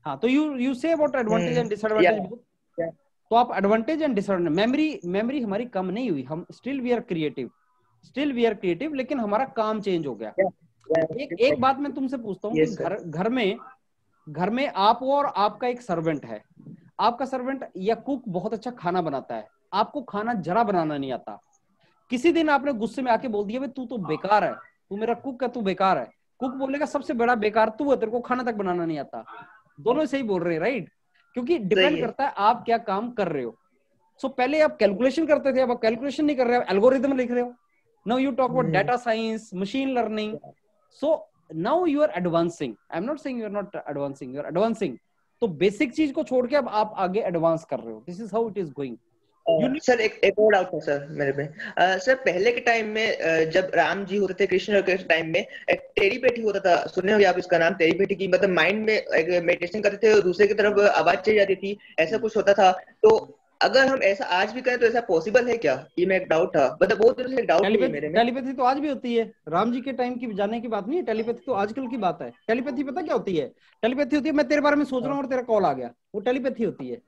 हाँ। तो you say about advantage and disadvantage, तो आप एडवांटेज एंड डिसएडवांटेज, मेमोरी हमारी कम नहीं हुई, हम स्टिल वी आर क्रिएटिव, लेकिन हमारा काम चेंज हो गया। एक बात मैं तुमसे पूछता हूँ कि घर में आप हो और आपका एक सर्वेंट है, आपका सर्वेंट या कुक बहुत अच्छा खाना बनाता है, आपको खाना जरा बनाना नहीं आता, किसी दिन आपने गुस्से में आके बोल दिया भाई तू तो बेकार है, तू मेरा कुक है, तू बेकार है, कुक बोलेगा सबसे बड़ा बेकार तू है, तेरे को खाना तक बनाना नहीं आता। दोनों सही बोल रहे हैं, राइट? क्योंकि डिपेंड करता है आप क्या काम कर रहे हो। सो पहले आप कैलकुलेशन करते थे, अब आप कैलकुलेशन नहीं कर रहे हो, एल्गोरिथम लिख रहे हो। Now you talk about data science, machine learning, so now you are advancing. I am not saying you are not advancing, you are advancing. तो बेसिक चीज को छोड़ के अब आप आगे एडवांस कर रहे हो, this is how it is going. Sir एक और डाउट है सर मेरे में। सर पहले के टाइम में जब राम जी होते थे, कृष्ण के टाइम में एक टेढ़ी पेठी होता था, सुने हो आप इसका नाम, टेढ़ी पेठी की, मतलब माइंड में एक मेडिटेशन करते थे और दूसरे की तरफ आवाज चली जाती थी, ऐसा कुछ होता था। तो अगर हम ऐसा आज भी करें तो ऐसा पॉसिबल है क्या? ये मैं एक डाउट था, मतलब बहुत दिनों से एक डाउट है मेरे में। टेलीपैथी तो आज भी होती है, राम जी के टाइम की जाने की बात नहीं है, टेलीपैथी तो आजकल की बात है। टेलीपैथी पता क्या होती है? टेलीपैथी होती है मैं तेरे बारे में सोच रहा हूँ और तेरा कॉल आ गया, वो टेलीपैथी होती है।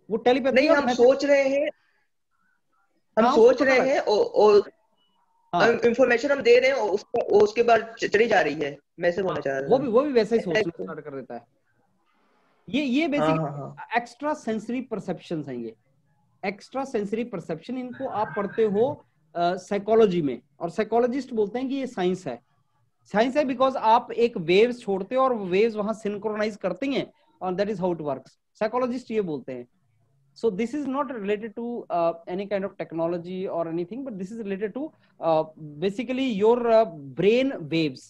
वो टेलीपैथी नहीं, हम सोच रहे हैं, और इंफॉर्मेशन हम दे रहे हैं और उसके बाद चली जा रही है, मैं ऐसे बोलना चाह रहा हूँ। वो भी वैसे ही सोचना स्टार्ट कर देता है। ये बेसिकली एक्स्ट्रा सेंसरी परसेप्शन है। ये एक्स्ट्रा सेंसरी परसेप्शन, इनको आप पढ़ते हो साइकोलॉजी में, और साइकोलॉजिस्ट बोलते हैं कि ये साइंस है। साइंस है बिकॉज आप एक वेव्स छोड़ते हो और वेव्स वहां सिंक्रोनाइज करती हैं, और that is how it works. Psychologist ये बोलते हैं। So this is not related to any kind of technology or anything, but this is related to basically your brain waves.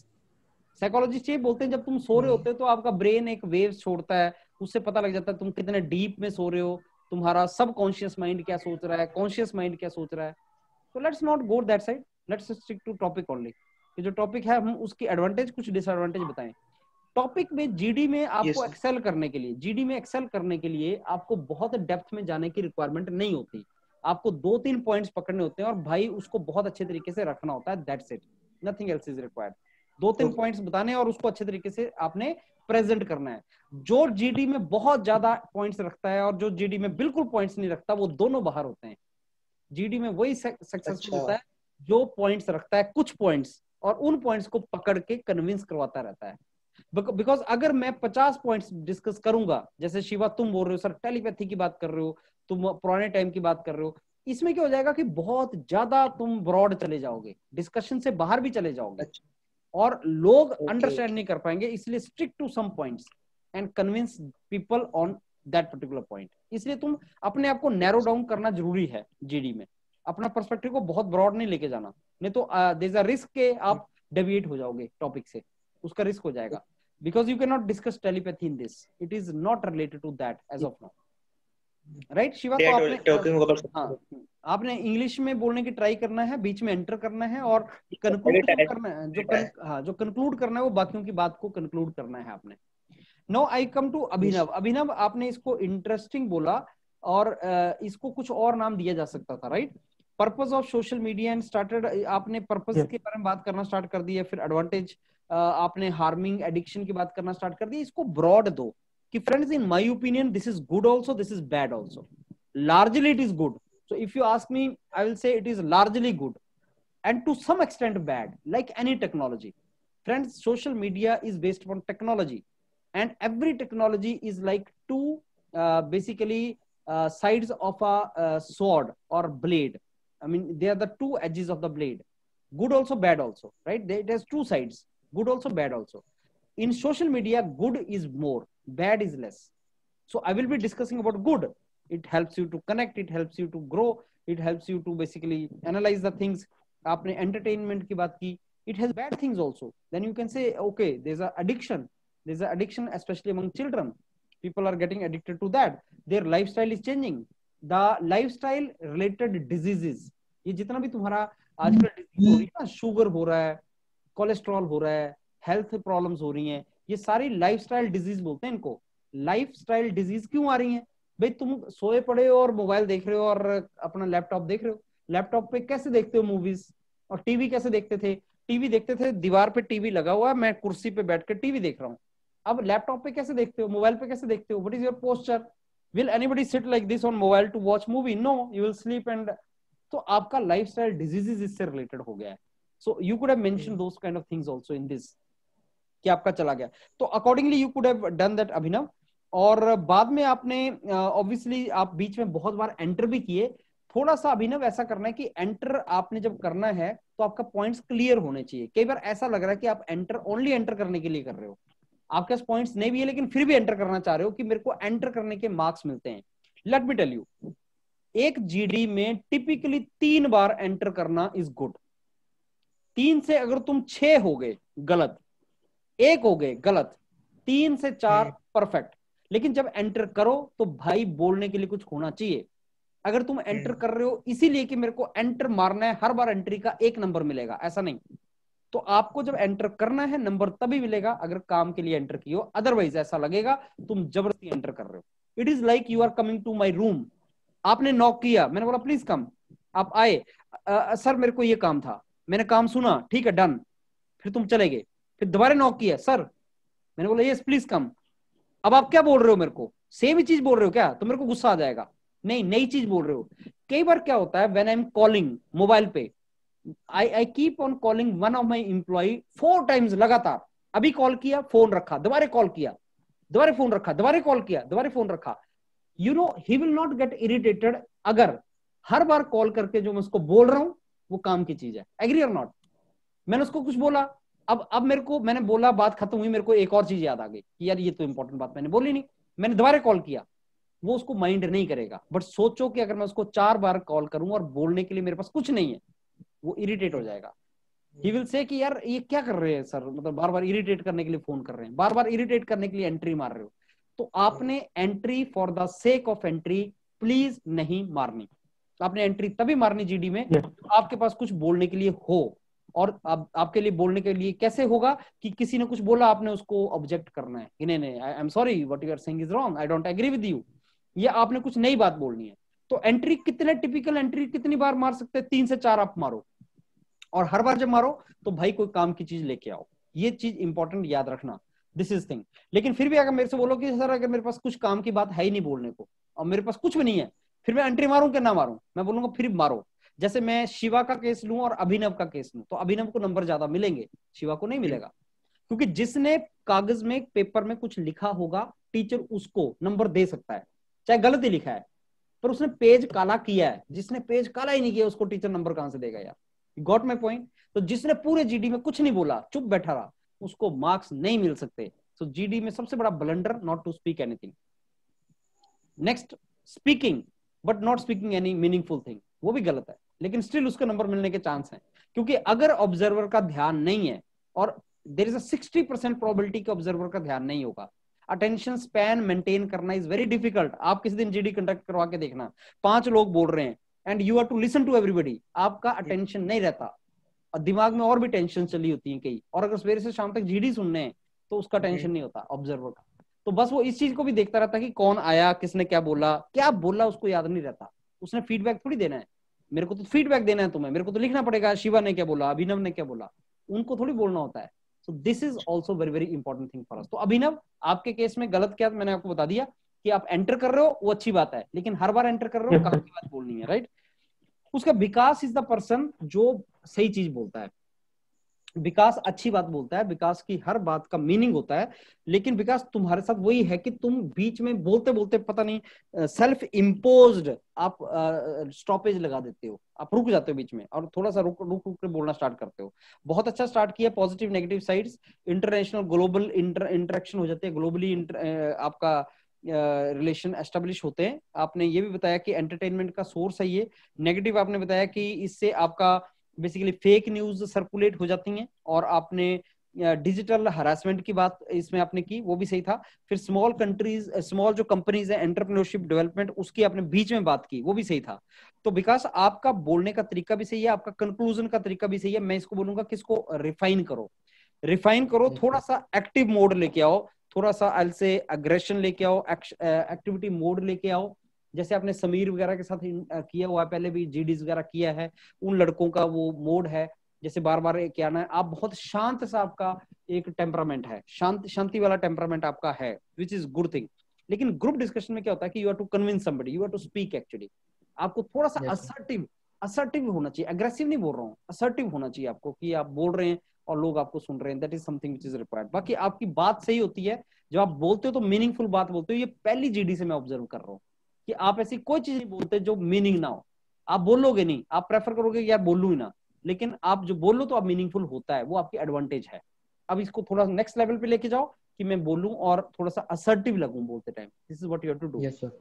Psychologist ये बोलते हैं जब तुम सो रहे होते हो तो आपका ब्रेन एक वेव्स छोड़ता है, उससे पता लग जाता है तुम कितने डीप में सो रहे हो, तुम्हारा सब कॉन्शियस माइंड क्या सोच रहा है, कॉन्शियस माइंड क्या सोच रहा है। तो let's not go that side, let's stick to topic only. ये जो टॉपिक है हम उसकी एडवांटेज कुछ डिसएडवांटेज बताएं। टॉपिक में जीडी में आपको एक्सेल करने के लिए, जीडी में एक्सेल करने के लिए आपको बहुत डेप्थ में जाने की रिक्वायरमेंट नहीं होती। आपको 2-3 पॉइंट्स पकड़ने होते हैं और भाई उसको बहुत अच्छे तरीके से रखना होता है, that's it, nothing else is required. 2-3 points बताने और उसको अच्छे तरीके से आपने प्रेजेंट करना है। जो जीडी में बहुत ज्यादा पॉइंट्स रखता है और जो जीडी में बिल्कुल पॉइंट्स नहीं रखता, वो दोनों बाहर होते हैं। जीडी में वही सक्सेसफुल होता है जो पॉइंट्स रखता है, कुछ पॉइंट्स, और उन पॉइंट्स को पकड़ के कन्विंस करवाता रहता है। बिकॉज अगर मैं 50 पॉइंट्स डिस्कस करूंगा, जैसे शिवा तुम बोल रहे हो सर टेलीपैथी की बात कर रहे हो, तुम पुराने टाइम की बात कर रहे हो, इसमें क्या हो जाएगा कि बहुत ज्यादा तुम ब्रॉड चले जाओगे, डिस्कशन से बाहर भी चले जाओगे, और लोग अंडरस्टैंड नहीं कर पाएंगे। इसलिए stick to some points and convince people on that particular point. इसलिए तुम अपने आप को नैरो डाउन करना जरूरी है जीडी में, अपना पर्सपेक्टिव को बहुत ब्रॉड नहीं लेके जाना, नहीं तो देयर इज अ रिस्क के आप डेविएट हो जाओगे टॉपिक से, उसका रिस्क हो जाएगा। Because you cannot discuss telepathy in this, it is not related to that as of now, right? Shiva, तो आपने इंग्लिश में बोलने की ट्राई करना है, बीच में एंटर करना है और कंक्लूड करना है, जो कंक्लूड करना है वो बाकियों की बात को कंक्लूड करना है आपने। Now I come to अभिनव। अभिनव, आपने इसको इंटरेस्टिंग बोला और इसको कुछ और नाम दिया जा सकता था, right? Purpose of social media and started, आपने पर्पस के बारे में बात करना स्टार्ट कर दिया, फिर एडवांटेज, आपने हार्मिंग एडिक्शन की बात करना स्टार्ट कर दी। इसको ब्रॉड दो कि friends in my opinion this is good also, this is bad also, largely it is good. So if you ask me I will say it is largely good and to some extent bad, like any technology. Friends, social media is based upon technology, and every technology is like two basically sides of a sword or blade. I mean, they are the two edges of the blade, good also, bad also, right? It has two sides, good also, bad also. In social media, good is more, bad is less. So I will be discussing about good. It helps you to connect, it helps you to grow, it helps you to basically analyze the things. आपने entertainment की बात की. It has bad things also. Then you can say, okay, there's an addiction. There's an addiction, especially among children. People are getting addicted to that. Their lifestyle is changing. The lifestyle related diseases. ये जितना भी तुम्हारा आजकल disease हो रही है ना, sugar हो रहा है, कोलेस्ट्रॉल हो रहा है, हेल्थ प्रॉब्लम्स हो रही हैं, ये सारी लाइफस्टाइल डिजीज बोलते हैं इनको. लाइफस्टाइल डिजीज क्यों आ रही हैं? भाई तुम सोए पड़े हो और मोबाइल देख रहे हो और अपना लैपटॉप देख रहे हो. लैपटॉप पे कैसे देखते हो मूवीज, और टीवी कैसे देखते थे? टीवी देखते थे, दीवार पे टीवी लगा हुआ है, मैं कुर्सी पे बैठ कर टीवी देख रहा हूँ. अब लैपटॉप पे कैसे देखते हो, मोबाइल पे कैसे देखते हो? What is your posture? Will anybody sit like this on mobile to watch movie? No, you will sleep. And तो आपका लाइफस्टाइल डिजीजेस इससे रिलेटेड हो गया है. So you could have mention those kind of things also in this, कि आपका चला गया. तो accordingly you could have done that Abhinav. और बाद में आपने ऑब्वियसली आप बीच में बहुत बार एंटर भी किए. थोड़ा सा अभिनव ऐसा करना है कि एंटर आपने जब करना है तो आपका पॉइंट्स क्लियर होने चाहिए. कई बार ऐसा लग रहा है कि आप एंटर ओनली एंटर करने के लिए कर रहे हो, आपके पास पॉइंट्स नहीं भी है लेकिन फिर भी एंटर करना चाह रहे हो कि मेरे को एंटर करने के मार्क्स मिलते हैं. लेट मी टेल यू, एक जीडी में टिपिकली 3 बार एंटर करना इज गुड. 3 से अगर तुम 6 हो गए गलत, 1 हो गए गलत, 3 से 4 परफेक्ट. लेकिन जब एंटर करो तो भाई बोलने के लिए कुछ होना चाहिए. अगर तुम एंटर कर रहे हो इसीलिए कि मेरे को एंटर मारना है, हर बार एंट्री का 1 नंबर मिलेगा, ऐसा नहीं. तो आपको जब एंटर करना है नंबर तभी मिलेगा अगर काम के लिए एंटर किया हो. अदरवाइज ऐसा लगेगा तुम जबरदस्ती एंटर कर रहे हो. It is like you are coming to my room. आपने नॉक किया, मैंने बोला प्लीज कम, आप आए, सर मेरे को ये काम था, मैंने काम सुना, ठीक है डन, फिर तुम चले गए. फिर दोबारा नॉक किया, सर, मैंने बोला यस प्लीज कम. अब आप क्या बोल रहे हो मेरे को? सेम ही चीज बोल रहे हो क्या? तो मेरे को गुस्सा आ जाएगा. नहीं, नई चीज बोल रहे हो. कई बार क्या होता है, when I am calling mobile पे, I keep on calling one of my employ 4 times लगातार. अभी कॉल किया, फोन रखा, दोबारा कॉल किया. दोबारा फोन रखा, दोबारा कॉल किया, दोबारा फोन रखा, you know he will not get irritated अगर हर बार कॉल करके जो मैं उसको बोल रहा हूं वो काम की चीज है। एग्री और नॉट? मैंने उसको कुछ बोला, अब मेरे को, मैंने बोला, बात खत्म हुई, मेरे को एक और चीज याद आ गई कि यार ये तो इंपॉर्टेंट बात मैंने बोली नहीं, मैंने दोबारा कॉल किया, वो उसको माइंड नहीं करेगा। बट सोचो कि अगर मैं उसको 4 बार कॉल करूं और बोलने के लिए मेरे पास कुछ नहीं है, वो इरिटेट हो जाएगा। ही विल से कि यार ये क्या कर रहे हैं सर, मतलब बार बार इरिटेट करने के लिए फोन कर रहे हैं, बार बार इरिटेट करने के लिए एंट्री मार रहे हो। तो आपने entry for the sake of entry please नहीं मारनी। आपने एंट्री तभी मारनी जीडी में तो आपके पास कुछ बोलने के लिए हो। और अब आपके लिए बोलने के लिए कैसे होगा कि किसी ने कुछ बोला, आपने उसको ऑब्जेक्ट करना है कि नहीं नहीं, I am sorry, what you are saying is wrong, I don't agree with you, या आपने कुछ नई बात बोलनी है। तो एंट्री कितने, टिपिकल एंट्री कितनी बार मार सकते हैं? 3 से 4 आप मारो, और हर बार जब मारो तो भाई कोई काम की चीज लेके आओ। ये चीज इंपॉर्टेंट याद रखना, दिस इज थिंग। लेकिन फिर भी अगर मेरे से बोलो कि सर अगर मेरे पास कुछ काम की बात है ही नहीं बोलने को और मेरे पास कुछ भी नहीं है, फिर मैं एंट्री मारूं कि ना मारूं? मैं बोलूंगा फिर मारो। जैसे मैं शिवा का केस लूं और अभिनव का केस लूं, तो अभिनव को नंबर ज्यादा मिलेंगे, शिवा को नहीं मिलेगा, क्योंकि जिसने कागज में, पेपर में कुछ लिखा होगा, टीचर उसको नंबर दे सकता है, चाहे गलत ही लिखा है, पर उसने पेज काला किया है। जिसने पेज काला ही नहीं किया उसको टीचर नंबर कहां से देगा यार? Got my point? तो जिसने पूरे जीडी में कुछ नहीं बोला, चुप बैठा रहा, उसको मार्क्स नहीं मिल सकते। सो जीडी में सबसे बड़ा blunder, not to speak anything. Next, speaking but not speaking any meaningful thing, वो भी गलत है, लेकिन स्टिल उसके नंबर मिलने के चांस हैं। क्योंकि अगर ऑब्जर्वर का ध्यान नहीं है, और देयर इज अ 60% प्रोबेबिलिटी कि ऑब्जर्वर का ध्यान नहीं होगा, अटेंशन स्पैन मेंटेन करना इज वेरी डिफिकल्ट। आप किसी दिन जीडी कंडक्ट करवा के देखना, 5 लोग बोल रहे हैं and you have to listen to everybody, आपका अटेंशन नहीं रहता और दिमाग में और भी टेंशन चली होती है कई, और अगर सवेरे से शाम तक जीडी सुनने हैं तो उसका टेंशन नहीं होता ऑब्जर्वर का। तो बस वो इस चीज को भी देखता रहता कि कौन आया, किसने क्या बोला उसको याद नहीं रहता। उसने फीडबैक थोड़ी देना है, मेरे को तो फीडबैक देना है तुम्हें, मेरे को तो लिखना पड़ेगा शिवा ने क्या बोला, अभिनव ने क्या बोला, उनको थोड़ी बोलना होता है। So this is also very very important thing for us. तो अभिनव, आपके केस में गलत क्या, मैंने आपको बता दिया कि आप एंटर कर रहे हो वो अच्छी बात है, लेकिन हर बार एंटर कर रहे हो काम की बात बोलनी है, राइट? उसका विकास इज द पर्सन जो सही चीज बोलता है, विकास अच्छी बात बोलता है, विकास की हर बात का मीनिंग होता है। लेकिन विकास तुम्हारे साथ वही है कि तुम बीच में बोलते बोलते पता नहीं सेल्फ इम्पोज्ड आप स्टॉपेज लगा देते हो, आप रुक जाते हो बीच में और थोड़ा सा रुक रुक के बोलना स्टार्ट करते हो। बहुत अच्छा स्टार्ट किया, positive negative sides, international global interaction हो जाते हैं, ग्लोबली आपका रिलेशन एस्टेब्लिश होते हैं। आपने ये भी बताया कि एंटरटेनमेंट का सोर्स है ये। नेगेटिव आपने बताया कि इससे आपका बेसिकली फेक न्यूज सर्कुलेट हो जाती हैं, और आपने डिजिटल हरासमेंट की बात इसमें आपने की, वो भी सही था। फिर स्मॉल कंट्रीज, स्मॉल जो कंपनीज है, एंटरप्रेन्योरशिप डेवलपमेंट, उसकी आपने बीच में बात की, वो भी सही था। तो विकास आपका बोलने का तरीका भी सही है, आपका कंक्लूजन का तरीका भी सही है। मैं इसको बोलूंगा कि इसको रिफाइन करो, रिफाइन करो, थोड़ा सा एक्टिव मोड लेके आओ, थोड़ा सा आई से अग्रेशन लेके आओ, एक्टिविटी मोड लेके आओ। जैसे आपने समीर वगैरह के साथ किया हुआ है, पहले भी जीडीज वगैरह किया है, उन लड़कों का वो मोड है, जैसे बार बार क्या ना है, आप बहुत शांत सा, आपका एक टेम्परामेंट है, शांति वाला टेम्परामेंट आपका है, विच इज गुड थिंग। लेकिन ग्रुप डिस्कशन में क्या होता है कि you have to convince somebody, you have to speak actually. आपको थोड़ा सा असर्टिव होना चाहिए, अग्रेसिव नहीं बोल रहा हूँ, असर्टिव होना चाहिए आपको, कि आप बोल रहे हैं और लोग आपको सुन रहे हैं, that is something which is required. बाकी आपकी बात सही होती है, जब आप बोलते हो तो मीनिंगफुल बात बोलते हो। ये पहली जीडी से मैं ऑब्जर्व कर रहा हूँ कि आप ऐसी कोई चीज नहीं बोलते जो मीनिंग ना हो। आप बोलोगे नहीं, आप प्रेफर करोगे कि यार बोलूं ही ना, लेकिन आप जो बोलो तो आप मीनिंगफुल होता है, वो आपकी एडवांटेज है। अब इसको थोड़ा नेक्स्ट लेवल पे लेके जाओ कि मैं बोलूं और थोड़ा सा असर्टिव लगूं बोलते time. This is what you have to do. Yes sir.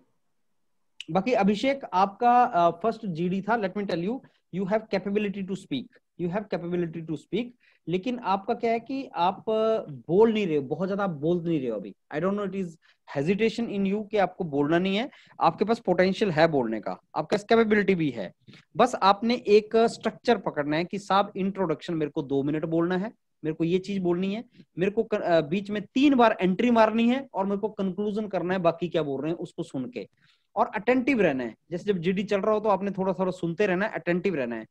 बाकी अभिषेक, आपका फर्स्ट जीडी था, let me tell you, you have capability to speak, you have capability to speak. लेकिन आपका क्या है कि आप बोल नहीं रहे हो, बहुत ज्यादा बोल नहीं रहे हो अभी। I don't know, it is hesitation in you कि आपको बोलना नहीं है। आपके पास पोटेंशियल है बोलने का, आपके पास कैपेबिलिटी भी है, बस आपने एक स्ट्रक्चर पकड़ना है कि साहब इंट्रोडक्शन मेरे को 2 मिनट बोलना है, मेरे को ये चीज बोलनी है, मेरे को बीच में 3 बार एंट्री मारनी है, और मेरे को कंक्लूजन करना है बाकी क्या बोल रहे हैं उसको सुन के, और अटेंटिव रहना है। जैसे जब जीडी चल रहा हो तो आपने थोड़ा थोड़ा सुनते रहना है, अटेंटिव रहना है।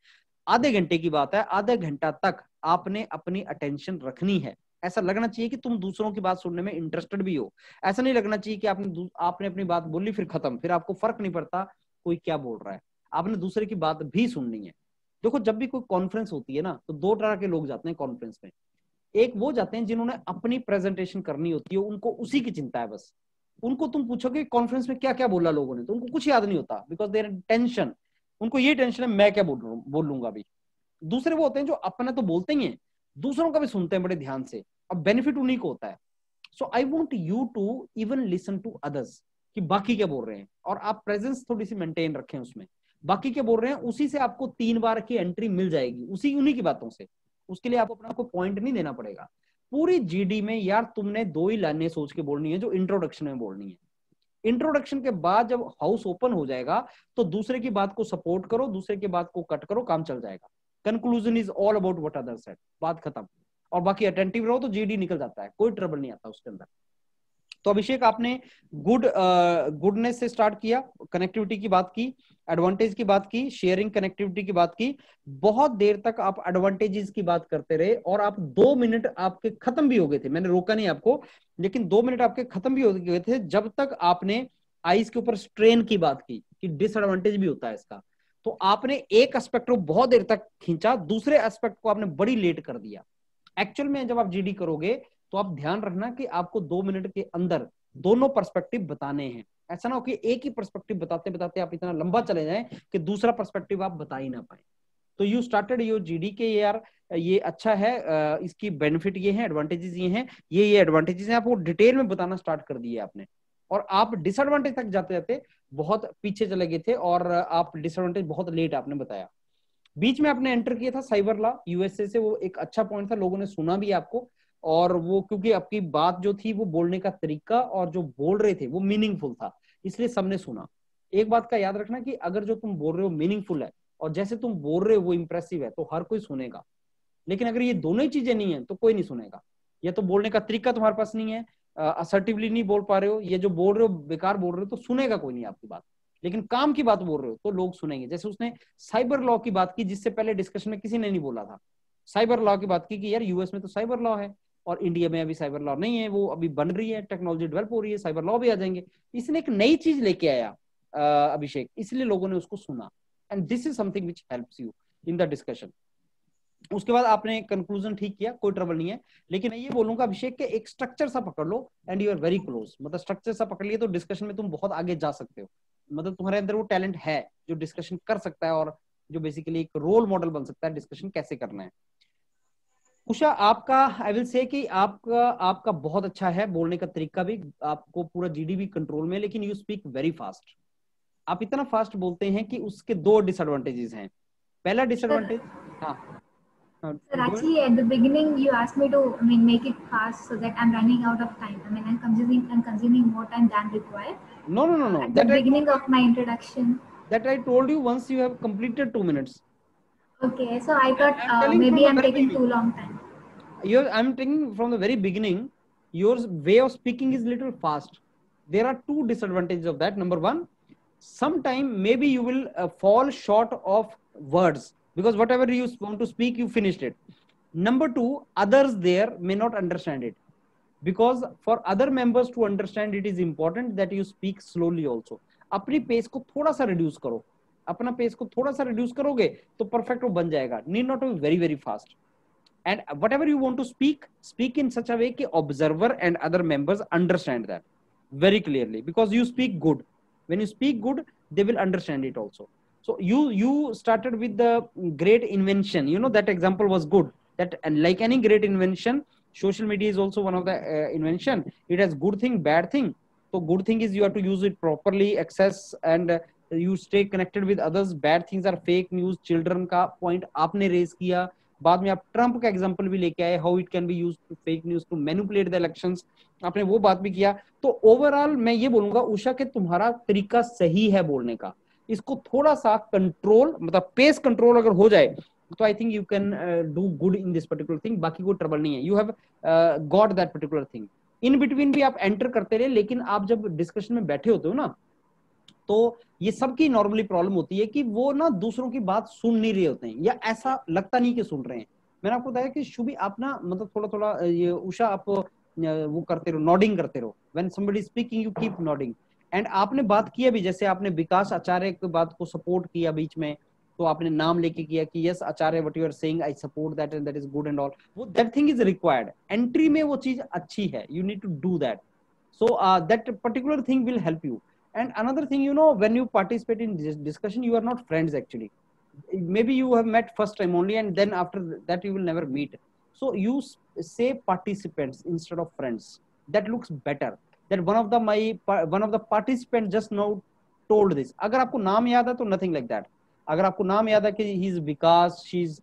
आधे घंटे की बात है, आधे घंटा तक आपने अपनी अटेंशन रखनी है। ऐसा लगना चाहिए कि तुम दूसरों की बात सुनने में इंटरेस्टेड भी हो। ऐसा नहीं लगना चाहिए कि आपने अपनी बात बोली फिर खत्म, फिर आपको फर्क नहीं पड़ता कोई क्या बोल रहा है। आपने दूसरे की बात भी सुननी है। देखो, जब भी कोई कॉन्फ्रेंस होती है ना, तो 2 तरह के लोग जाते हैं कॉन्फ्रेंस में। एक वो जाते हैं जिन्होंने अपनी प्रेजेंटेशन करनी होती है, उनको उसी की चिंता है बस। उनको तुम पूछोगे कॉन्फ्रेंस में क्या क्या बोला लोगों ने, तो उनको कुछ याद नहीं होता, बिकॉज देयर टेंशन, उनको ये टेंशन है मैं क्या बोल लूंगा अभी। दूसरे वो होते हैं जो अपना तो बोलते ही हैं, दूसरों का भी सुनते हैं बड़े ध्यान से, और बेनिफिट उन्हीं को होता है। So I want you to even listen to others कि बाकी क्या बोल रहे हैं, और आप प्रेजेंस थोड़ी सी मेंटेन रखें उसमें। बाकी क्या बोल रहे हैं उसी से आपको 3 बार की एंट्री मिल जाएगी, उन्हीं की बातों से। उसके लिए आपको अपना कोई पॉइंट नहीं देना पड़ेगा। पूरी जीडी में यार तुमने 2 ही लाइनें सोच के बोलनी है जो इंट्रोडक्शन में बोलनी है। इंट्रोडक्शन के बाद जब हाउस ओपन हो जाएगा तो दूसरे की बात को सपोर्ट करो, दूसरे की बात को कट करो, काम चल जाएगा। Conclusion is all about what other said, बात खत्म। और बाकी अटेंटिव रहो तो जीडी निकल जाता है, कोई ट्रबल नहीं आता उसके अंदर। तो अभिषेक आपने गुडनेस से स्टार्ट किया, कनेक्टिविटी की बात की, एडवांटेज की बात की, शेयरिंग कनेक्टिविटी की बात की। बहुत देर तक आप एडवांटेजेस की बात करते रहे और आप 2 मिनट आपके खत्म भी हो गए थे, मैंने रोका नहीं आपको, लेकिन 2 मिनट आपके खत्म भी हो गए थे जब तक आपने आईज के ऊपर स्ट्रेन की बात की कि डिसएडवांटेज भी होता है इसका। तो आपने एक एस्पेक्ट को बहुत देर तक खींचा, दूसरे एस्पेक्ट को आपने बड़ी लेट कर दिया। एक्चुअल में जब आप जीडी करोगे तो आप ध्यान रखना कि आपको 2 मिनट के अंदर दोनों पर्सपेक्टिव बताने हैं। ऐसा ना हो कि एक ही पर्सपेक्टिव बताते बताते आप इतना लंबा चले जाएं कि दूसरा पर्सपेक्टिव आप बता ही ना पाए। तो यू स्टार्टेड योर जीडी के यार ये अच्छा है, इसकी बेनिफिट ये है, एडवांटेजेस ये हैं, ये एडवांटेजेस हैं, आपको डिटेल में बताना स्टार्ट कर दिए आपने। और आप डिसएडवांटेज तक जाते जाते बहुत पीछे चले गए थे और आप डिसएडवांटेज बहुत लेट आपने बताया। बीच में आपने एंटर किया था साइबर लॉ यूएसए से, वो एक अच्छा पॉइंट था, लोगों ने सुना भी आपको। और वो क्योंकि आपकी बात जो थी वो बोलने का तरीका और जो बोल रहे थे वो मीनिंगफुल था, इसलिए सबने सुना। एक बात का याद रखना कि अगर जो तुम बोल रहे हो मीनिंगफुल है और जैसे तुम बोल रहे हो वो इंप्रेसिव है तो हर कोई सुनेगा। लेकिन अगर ये दोनों ही चीजें नहीं है तो कोई नहीं सुनेगा। या तो बोलने का तरीका तुम्हारे पास नहीं है, असर्टिवली नहीं बोल पा रहे हो, ये जो बोल रहे हो बेकार बोल रहे हो, तो सुनेगा कोई नहीं आपकी बात। लेकिन काम की बात बोल रहे हो तो लोग सुनेंगे। जैसे उसने साइबर लॉ की बात की जिससे पहले डिस्कशन में किसी ने नहीं बोला था। साइबर लॉ की बात की कि यार यूएस में तो साइबर लॉ है और इंडिया में अभी साइबर लॉ नहीं है, वो अभी बन रही है, टेक्नोलॉजी डेवलप हो रही है, साइबर लॉ भी आ जाएंगे। इसने एक नई चीज लेके आया अभिषेक, इसलिए लोगों ने उसको सुना। And this is something which helps you in the discussion. उसके बाद आपने कंक्लूजन ठीक किया, कोई ट्रबल नहीं है। लेकिन मैं ये बोलूंगा अभिषेक के एक स्ट्रक्चर सा पकड़ लो and you are very close. मतलब स्ट्रक्चर सा पकड़ लिए तो डिस्कशन में तुम बहुत आगे जा सकते हो। मतलब तुम्हारे अंदर वो टैलेंट है जो डिस्कशन कर सकता है और जो बेसिकली एक रोल मॉडल बन सकता है डिस्कशन कैसे करना है। उषा आपका आई विल से कि आपका बहुत अच्छा है, बोलने का तरीका भी, आपको पूरा जीडी भी कंट्रोल में, लेकिन यू स्पीक वेरी फास्ट। आप इतना फास्ट बोलते हैं कि उसके 2 डिसएडवांटेजेस हैं। पहला डिसएडवांटेज, हाँ Sir, actually, at the beginning, you asked me to make it fast so that I'm running out of time. I'm consuming more time than required. No. At the beginning of my introduction. That I told you once you have completed 2 minutes. Okay, so I thought maybe I'm taking too long time. I'm taking from the very beginning. Your way of speaking is little fast. There are 2 disadvantages of that. Number 1, sometime maybe you will fall short of words. Because whatever you want to speak, you finished it. Number 2, others there may not understand it. Because for other members to understand it is important that you speak slowly also. अपनी pace को थोड़ा सा reduce करो, अपना pace को थोड़ा सा reduce करोगे तो परफेक्ट वो बन जाएगा। Need not be very very fast. And whatever you want to speak in such a way कि observer and other members understand that very clearly, because you speak good. When you speak good, they will understand it also. So you started with the great invention. You know that example was good. That and like any great invention, social media is also one of the invention. It has good thing, bad thing. So good thing is you have to use it properly, access and you stay connected with others. Bad things are fake news, children का point आपने raise किया। बाद में आप Trump का example भी लेके आए, how it can be used to fake news to manipulate the elections, आपने वो बात भी किया। तो ओवरऑल मैं ये बोलूंगा उषा के तुम्हारा तरीका सही है बोलने का, इसको थोड़ा सा कंट्रोल, मतलब पेस कंट्रोल अगर हो जाए तो I think you can do good in this particular thing. बाकी कोई ट्रबल नहीं है, you have got that particular thing. In between भी आप एंटर करते रहे, लेकिन आप जब डिस्कशन में बैठे होते हो ना तो ये सबकी नॉर्मली प्रॉब्लम होती है कि वो ना दूसरों की बात सुन नहीं रहे होते हैं, या ऐसा लगता नहीं कि सुन रहे हैं। मैंने आपको बताया कि शुभी आप ना मतलब थोड़ा थोड़ा ये उषा आप वो करते रहो, नॉडिंग करते रहो। When somebody speaking you keep nodding. And आपने बात किया भी, जैसे आपने विकास आचार्य की बात को सपोर्ट किया बीच में, तो आपने नाम लेके किया कि yes Acharya what you are saying I support that and that is good and all, वो that thing is required, entry में वो चीज अच्छी है, you need to do that, so that particular thing will help you. And another thing, you know, when you participate in this discussion, you are not friends actually, maybe you have met first time only and then after that you will never meet, so you say participants instead of friends, that looks better. That one of the participants just now told this, agar aapko naam yaad hai to nothing like that, agar aapko naam yaad hai ki he is Vikas, she is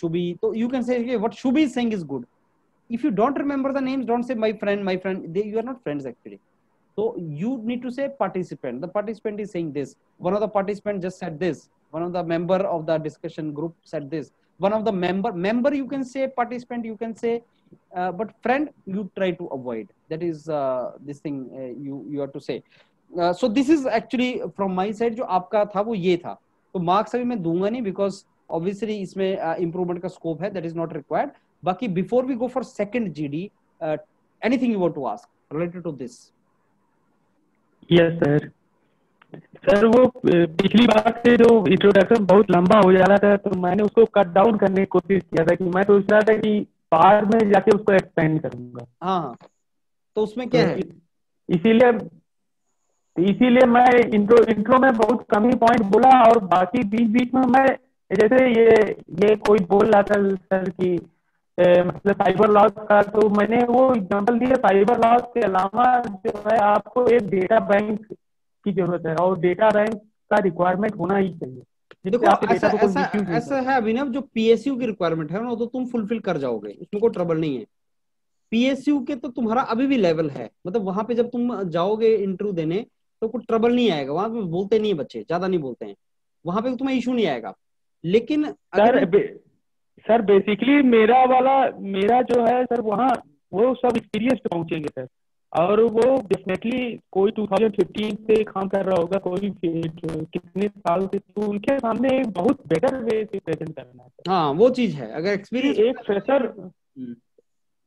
Shubhi, so you can say okay, what Shubhi is saying is good. If you don't remember the names, don't say my friend, you are not friends actually. So you need to say participant, the participant is saying this, one of the participants just said this, one of the member of the discussion group said this, one of the member you can say, participant you can say, but friend you try to avoid, that is this thing you have to say. So this is actually from my side, जो आपका था वो ये था, तो marks अभी मैं दूंगा नहीं बिकॉज ऑब्वियसली इसमें इंप्रूवमेंट का स्कोप है, दैट इज नॉट रिक्वायर्ड. बाकी before we go for second GD, anything you want to ask related to this? Yes sir. Sir वो पिछली बार से जो इंट्रोडक्शन बहुत लंबा हो जा रहा था, तो मैंने उसको कट डाउन करने की कोशिश किया था कि मैं सोच रहा था कि बाद में जाके उसको एक्सपेंड करूंगा. हाँ, तो उसमें क्या है? इसीलिए मैं इंट्रो में बहुत कम ही पॉइंट बोला, और बाकी बीच बीच में मैं जैसे ये कोई बोल रहा था सर कि मतलब साइबर लॉस का, तो मैंने वो एग्जांपल दिया. साइबर लॉस के अलावा जो है आपको एक डेटा बैंक की जरूरत है, और डेटा बैंक का रिक्वायरमेंट होना ही चाहिए. देखो ऐसा है अभिनव, जो पीएसयू की रिक्वायरमेंट है ना तो तुम फुलफिल कर जाओगे, उसमें कोई ट्रबल नहीं है. पीएसयू के तो तुम्हारा अभी भी लेवल है, मतलब वहां पे जब तुम जाओगे इंटरव्यू देने तो कोई ट्रबल नहीं आएगा, वहां पे बोलते नहीं है बच्चे, ज्यादा नहीं बोलते हैं, वहां पे तुम्हें इशू नहीं आएगा. लेकिन सर बेसिकली मेरा जो है सर, वहाँ वो सब एक्सपीरियंस पहुंचेंगे सर, और वो डेफिनेटली कोई 2015 से काम कर रहा होगा, कोई कितने साल से, तो उनके सामने एक बहुत बेटर वे से प्रेजेंट करना है. हाँ वो चीज है, अगर एक्सपीरियंस एक फ्रेशर,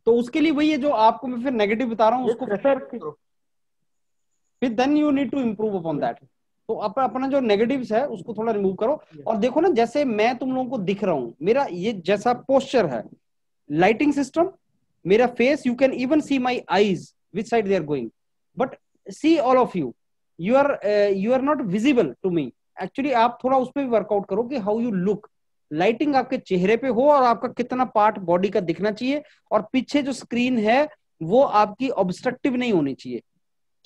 तो उसके लिए वही है जो आपको मैं फिर नेगेटिव बता रहा हूँ, उसको फिर then you need to improve upon that. तो अपना जो नेगेटिव्स है उसको थोड़ा रिमूव करो. और देखो ना, जैसे मैं तुम लोगों को दिख रहा हूँ, मेरा ये जैसा पोस्चर है, लाइटिंग सिस्टम, मेरा face, you can even see my eyes which side they are going, but see all of you are not visible to me actually. आप थोड़ा उस पे भी वर्कआउट करो कि how you look, लाइटिंग आपके चेहरे पे हो और आपका कितना पार्ट बॉडी का दिखना चाहिए, और पीछे जो स्क्रीन है वो आपकी ऑब्स्ट्रक्टिव नहीं होनी चाहिए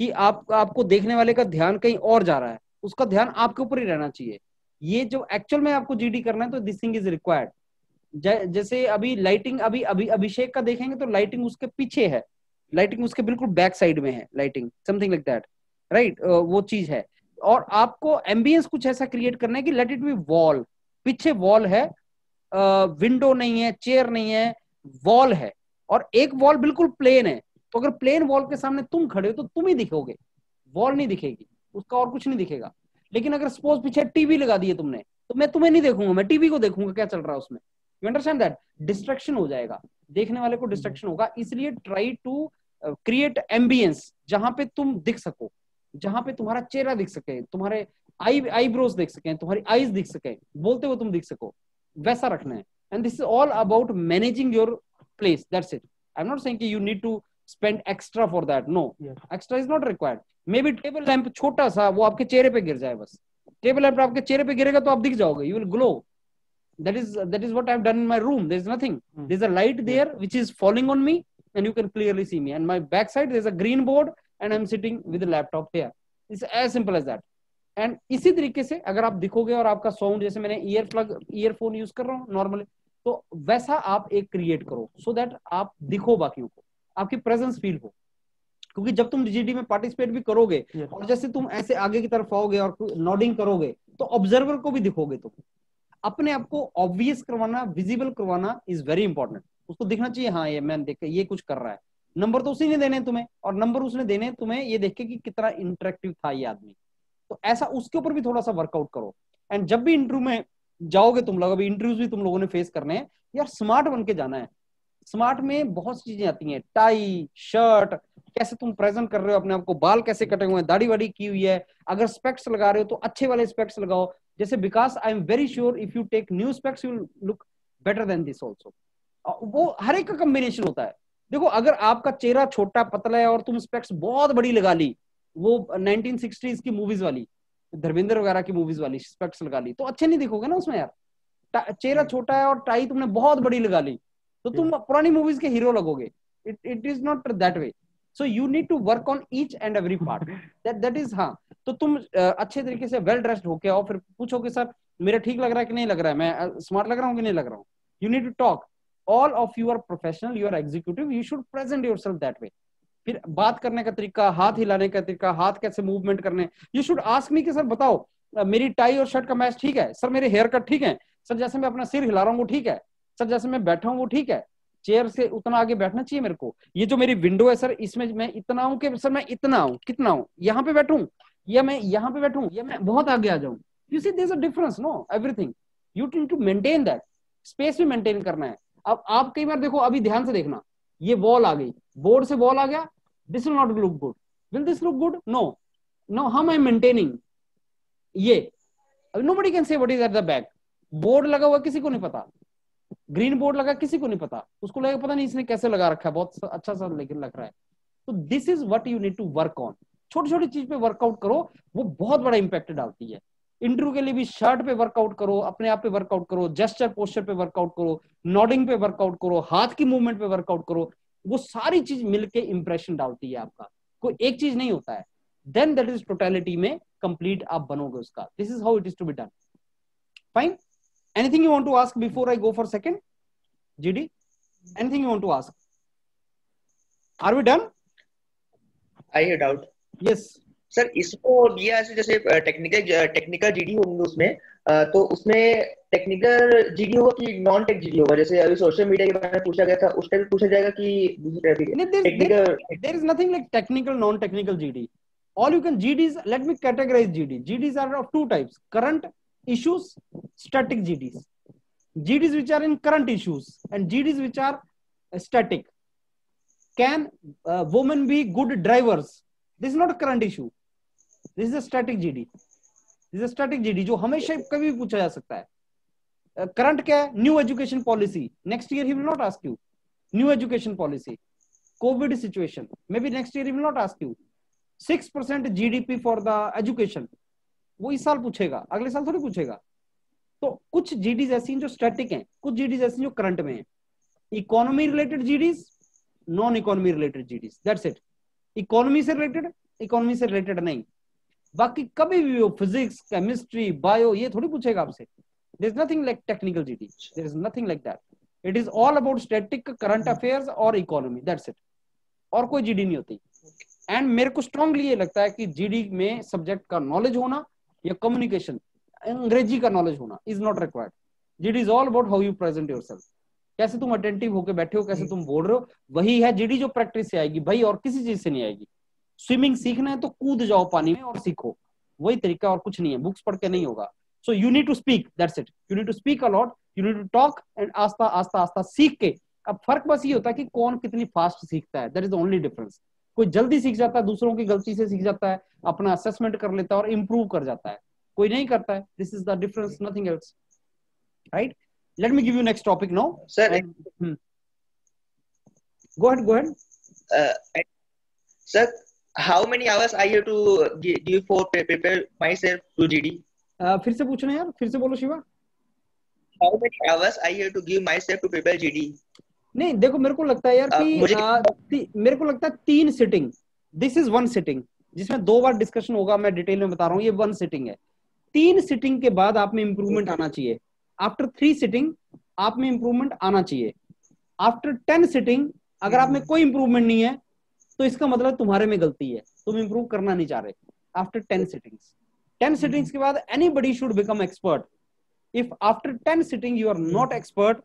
कि आपको देखने वाले का ध्यान कहीं और जा रहा है, उसका ध्यान आपके ऊपर ही रहना चाहिए. ये जो एक्चुअल में आपको जीडी करना है तो दिस थिंग इज रिक्वायर्ड. जैसे अभी लाइटिंग अभी अभिषेक का देखेंगे तो लाइटिंग उसके पीछे है, लाइटिंग उसके बिल्कुल बैक साइड में है, lighting something like that, right, वो चीज है. और आपको एम्बियंस कुछ ऐसा क्रिएट करना है कि लेट इट बी वॉल, पीछे वॉल है, विंडो नहीं है, चेयर नहीं है, वॉल है, और एक वॉल बिल्कुल प्लेन है. तो अगर प्लेन वॉल के सामने तुम खड़े हो तो तुम ही दिखोगे, वॉल नहीं दिखेगी, उसका और कुछ नहीं दिखेगा. लेकिन अगर सपोज पीछे टीवी लगा दिए तुमने, तो मैं तुम्हें नहीं देखूंगा, मैं टीवी को देखूंगा क्या चल रहा है उसमें. You understand that? डिस्ट्रैक्शन हो जाएगा, देखने वाले को डिस्ट्रैक्शन होगा. इसलिए ट्राई टू क्रिएट एम्बियंस जहां पे तुम दिख सको, जहां पे तुम्हारा चेहरा दिख सके, तुम्हारे आईब्रोज दिख सके, तुम्हारी आईज दिख सके, बोलते हुए तुम दिख सको, वैसा रखना है. And this is all about managing your place, that's it. I am not saying कि you need to spend extra for that, no, extra is not required. Maybe table lamp छोटा सा वो आपके चेहरे पे गिर जाए, बस टेबल लैंप आपके चेहरे पे गिरेगा तो आप दिख जाओगे, you will glow. That is what I've done in my room. There is nothing. There's a light there which is falling on me, and you can clearly see me. And my backside there's a green board, and I'm sitting with a laptop here. It's as simple as that. And इसी तरीके से अगर आप दिखोगे और आपका sound, जैसे मैंने earphone use कर रहा हूँ नॉर्मली, तो वैसा आप एक क्रिएट करो सो दैट आप दिखो बाकियों को, आपकी प्रेजेंस फील हो. क्योंकि जब तुम जीडी में पार्टिसिपेट भी करोगे और जैसे तुम ऐसे आगे की तरफ आओगे और नॉडिंग करोगे तो ऑब्जर्वर को भी दिखोगे तुम. अपने आप को ऑब्वियस करवाना, विजिबल करवाना इज वेरी इंपॉर्टेंट. उसको दिखना चाहिए हाँ ये मैंने देखा, ये कुछ कर रहा है. नंबर तो उसी ने देने तुम्हें, और नंबर उसने देने तुम्हें ये देख के कि कितना इंटरेक्टिव था ये आदमी. तो ऐसा उसके ऊपर भी थोड़ा सा वर्कआउट करो. एंड जब भी इंटरव्यू में जाओगे तुम लोग, अभी इंटरव्यूज भी तुम लोगों ने फेस करने हैं यार, स्मार्ट बन के जाना है. स्मार्ट में बहुत सी चीजें आती हैं, टाई, शर्ट, कैसे तुम प्रेजेंट कर रहे हो अपने आप को, बाल कैसे कटे हुए हैं, दाढ़ी वाड़ी की हुई है, अगर स्पेक्ट्स लगा रहे हो तो अच्छे वाले स्पेक्ट्स लगाओ, जैसे because I am very sure if you take new specs you look better than this also. वो हर एक का कॉम्बिनेशन होता है। देखो अगर आपका चेहरा छोटा पतला है और तुम स्पेक्स बहुत बड़ी लगा ली, वो 1960s की मूवीज वाली, धर्मेंद्र वगैरह की मूवीज वाली स्पेक्स लगा ली, तो अच्छे नहीं दिखोगे ना उसमें यार। चेहरा छोटा है और टाई तुमने बहुत बड़ी लगा ली तो तुम पुरानी मूवीज के हीरो लगोगे। It is not that way. So you need to work on each and every part, that is. हाँ, तो तुम अच्छे तरीके से वेल ड्रेस्ड होके आओ, फिर पूछो कि सर मेरा ठीक लग रहा है कि नहीं लग रहा है, मैं स्मार्ट लग रहा हूँ कि नहीं लग रहा हूँ। You need to talk, all of you are professional, you are executive, you should present yourself that way. फिर बात करने का तरीका, हाथ हिलाने का तरीका, हाथ कैसे मूवमेंट करने, यू शुड आस्क मी कि सर बताओ मेरी टाई और शर्ट का मैच ठीक है, सर मेरे हेयर कट ठीक है, सर जैसे मैं अपना सिर हिला रहा हूँ वो ठीक है, सर जैसे मैं बैठा हूँ वो ठीक है, चेयर से उतना आगे बैठना चाहिए मेरे को, ये जो मेरी विंडो है सर इसमें मैं इतना हूँ कि सर मैं इतना हूँ, कितना हूँ, यहाँ पे बैठूं या मैं यहाँ पे बैठूं या मैं बहुत आगे आ जाऊं। You see there is a difference, no, everything you need to maintain that, space भी मेंटेन करना है। अब आप कई बार देखो, अभी ध्यान से देखना, ये वॉल आ गई, बोर्ड से वॉल आ गया, this will not look good, will this look good? No no, हम आई एम मेंटेनिंग ये। Nobody can say what is at the back. Board लगा हुआ किसी को नहीं पता, ग्रीन बोर्ड लगा किसी को नहीं पता, उसको लगेगा पता नहीं इसने कैसे लगा रखा है, बहुत अच्छा सा लेकिन लग रहा है। तो this is what you need to work on. छोटी छोटी चीज पे वर्कआउट करो, वो बहुत बड़ा इंपैक्ट डालती है। इंटरव्यू के लिए भी शर्ट पे वर्कआउट करो, अपने आप पे वर्कआउट करो, जेस्चर पोस्चर पे वर्कआउट करो, नॉडिंग पे वर्कआउट करो, हाथ की मूवमेंट पे वर्कआउट करो। वो सारी चीज मिलके इंप्रेशन डालती है आपका, कोई एक चीज नहीं होता है। देन दैट इज टोटलिटी में कंप्लीट आप बनोगे उसका। This is how it is to be done. Fine, anything you want to ask before I go for second? GD, anything you want to ask? Are we done? I have doubt. Yes. Sir इसको दिया ऐसे जैसे technical GD होंगे उसमें, तो उसमें technical GD होगा कि नॉन टेक जीडी होगा? जैसे अभी सोशल मीडिया के बारे में पूछा गया था, उस टाइप पूछा जाएगा कि दूसरी type? Technical, there is nothing like technical non technical GD. All you can GDs, let me categorize GD. GDs are of two types: current issues, static GDs. GDs which are in current issues and GDs which are static. Can women be good drivers? This is not a current issue. This is a static GD. This is a static GD जो हमेशा कभी भी पूछा जा सकता है। Current क्या है? New education policy. Next year he will not ask you new education policy. Covid situation, may be next year he will not ask you 6% GDP for the education. वो इस साल पूछेगा, अगले साल थोड़ी पूछेगा। तो कुछ जीडीज ऐसी हैं जो स्टैटिक हैं, कुछ जीडीज ऐसी जो करंट में हैं। Economy related GDs, non economy related GDs, that's it. Economy से रिलेटेड, इकोनॉमी से रिलेटेड नहीं। बाकी कभी भी वो फिजिक्स, केमिस्ट्री, बायो, ये थोड़ी पूछेगा आपसे। There is nothing like technical GD, there is nothing like that. It is all about static, current affairs और इकोनॉमी, दैट्स इट। और कोई जीडी नहीं होती। एंड मेरे को स्ट्रांगली ये लगता है कि जीडी में सब्जेक्ट का नॉलेज होना या कम्युनिकेशन, अंग्रेजी का नॉलेज होना is not required. GD is all about how you present yourself, कैसे तुम अटेंटिव होकर बैठे हो, कैसे तुम बोल रहे हो, वही है जीडी जो प्रैक्टिस से आएगी भाई, और किसी चीज से नहीं आएगी। स्विमिंग सीखना है तो कूद जाओ पानी में और सीखो, वही तरीका और कुछ नहीं है, बुक्स पढ़ के नहीं होगा। So you need to speak, that's it. You need to speak a lot, you need to talk and आस्ता आस्ता आस्ता सीख के। अब फर्क बस ये होता है कि कौन कितनी फास्ट सीखता है, that is the only difference. कोई जल्दी सीख जाता है, दूसरों की गलती से सीख जाता है, अपना असेसमेंट कर लेता है और इंप्रूव कर जाता है, कोई नहीं करता है। This is the difference, nothing else, right? Let me give you next topic now sir. go ahead. Sir, how many hours I have to give for prepare myself to GD? फिर से पूछना यार, फिर से बोलो Shiva. How many hours I have to give myself to prepare GD? नहीं देखो, मेरे को लगता है यार कि मेरे को लगता है 3 सिटिंग, दिस इज 1 सिटिंग, जिसमें 2 बार डिस्कशन होगा। मैं डिटेल में बता रहा हूँ, ये 1 सिटिंग है। 3 सिटिंग के बाद आप में इंप्रूवमेंट आना चाहिए। आफ्टर 3 सिटिंग आप में इंप्रूवमेंट आना चाहिए। आफ्टर 10 सिटिंग अगर आप में कोई इंप्रूवमेंट नहीं है तो इसका मतलब तुम्हारे में गलती है, तुम इंप्रूव करना नहीं चाह रहे। आफ्टर 10 सिटिंग्स, 10 सिटिंग्स के बाद anybody should become expert. If after 10 sitting you are not expert,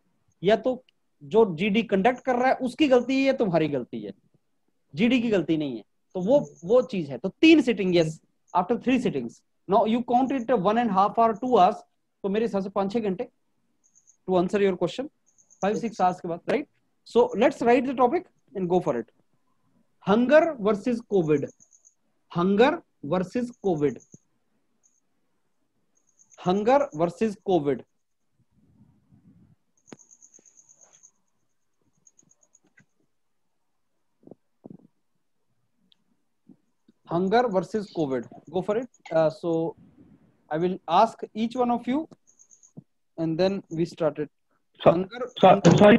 या तो जो जीडी कंडक्ट कर रहा है उसकी गलती है या तुम्हारी गलती है, जीडी की गलती नहीं है। तो वो चीज है। तो 3 sitting, yes, after 3 sittings. Now you count it 1.5 hour 2 hours, तो मेरे हिसाब से 5-6 घंटे to answer your question, 5-6 hours के बाद, right? So let's write the topic and go for it. Hunger versus COVID, hunger versus COVID. Hunger versus COVID. Hunger versus COVID. Go for it. So I will ask each one of you, and then we started. Sorry, sir. Sorry,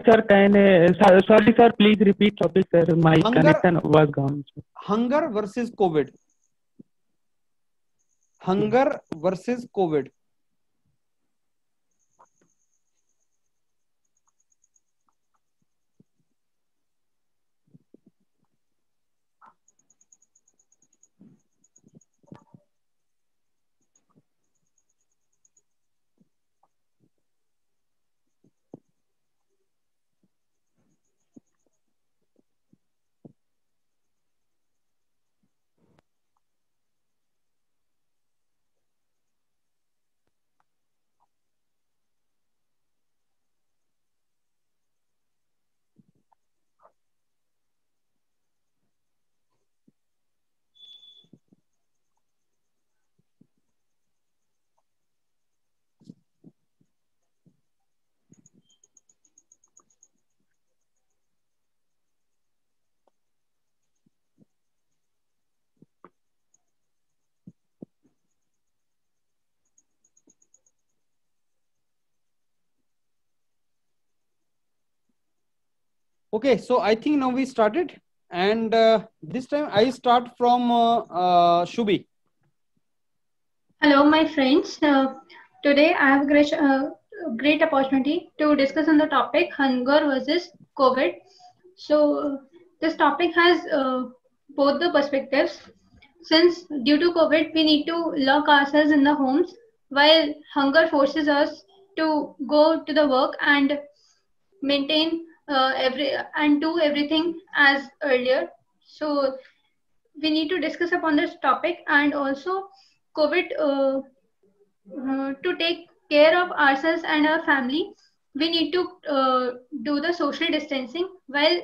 sir. Please repeat topic, sir. My connection was gone. Hunger versus COVID. Hunger versus COVID. Okay, so I think now we started, and this time I start from Shubhi. Hello, my friends. Today I have a great opportunity to discuss on the topic hunger versus COVID. So this topic has both the perspectives. Since due to COVID, we need to lock ourselves in the homes, while hunger forces us to go to the work and maintain do everything as earlier. So we need to discuss upon this topic, and also COVID to take care of ourselves and our family. We need to do the social distancing. While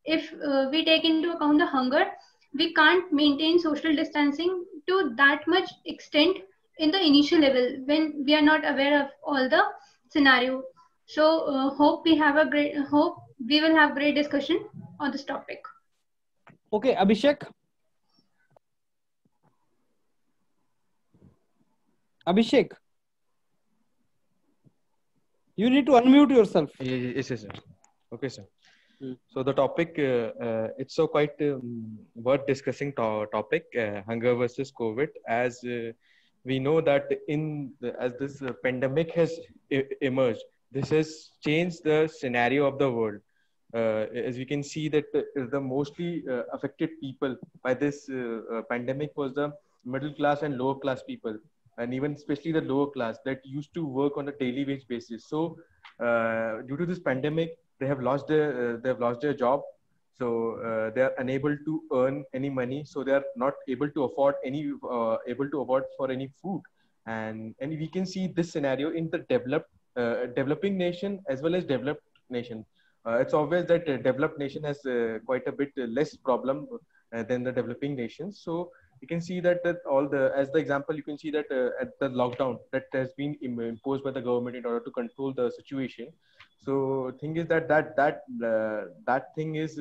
if we take into account the hunger, we can't maintain social distancing to that much extent in the initial level when we are not aware of all the scenario. So hope we will have great discussion on this topic. Okay, Abhishek. Abhishek, you need to unmute yourself. Yes, sir. Okay, sir. So the topic, it's so quite worth discussing topic, hunger versus COVID, as we know that as this pandemic has emerged, this has changed the scenario of the world. As we can see that the mostly affected people by this pandemic was the middle class and lower class people, and even especially the lower class that used to work on a daily wage basis. So due to this pandemic, they have lost their job. So they are unable to earn any money. So they are not able to afford for any food. And we can see this scenario in the developing nation as well as developed nation. It's obvious that developed nation has quite a bit less problem than the developing nations. So you can see that as the example, you can see that at the lockdown that has been imposed by the government in order to control the situation. So thing is that thing is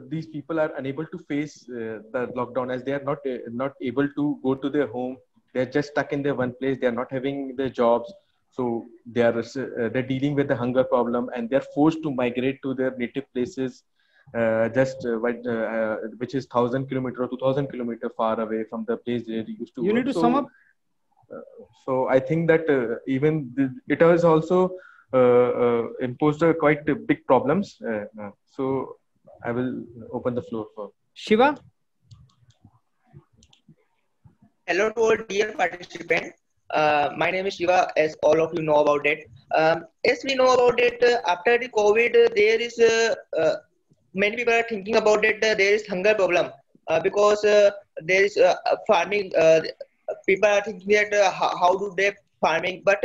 these people are unable to face the lockdown, as they are not able to go to their home. They're just stuck in their one place. They are not having their jobs. So they're dealing with the hunger problem, and they're forced to migrate to their native places, which is 1,000 kilometer or 2,000 kilometer far away from the place they used to work. You need to sum up. So I think that it has also imposed quite big problems. So I will open the floor for Shiva. Hello to all dear participants. My name is Shiva, as all of you know about it. As we know about it, after the COVID, there is many people are thinking about it. There is hunger problem because there is farming. People are thinking that how do they farming, but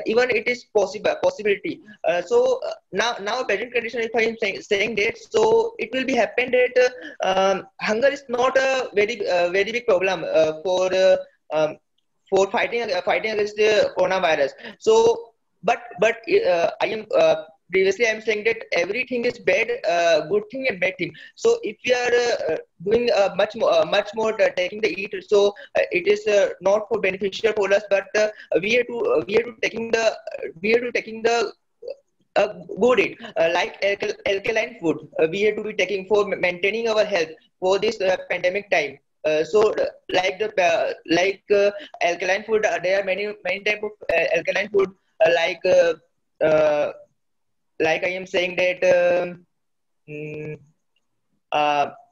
even it is possibility. So now present condition, if I am saying that, so it will be happen that hunger is not a very big problem for for fighting against the coronavirus. So, but I am previously I am saying that everything is bad, good thing and bad thing. So if we are doing much more taking the eat, so it is not for beneficial for us, but we are to taking the good eat like alkaline food. We have to be taking for maintaining our health for this pandemic time. Like alkaline food, there are many type of alkaline food like like I am saying that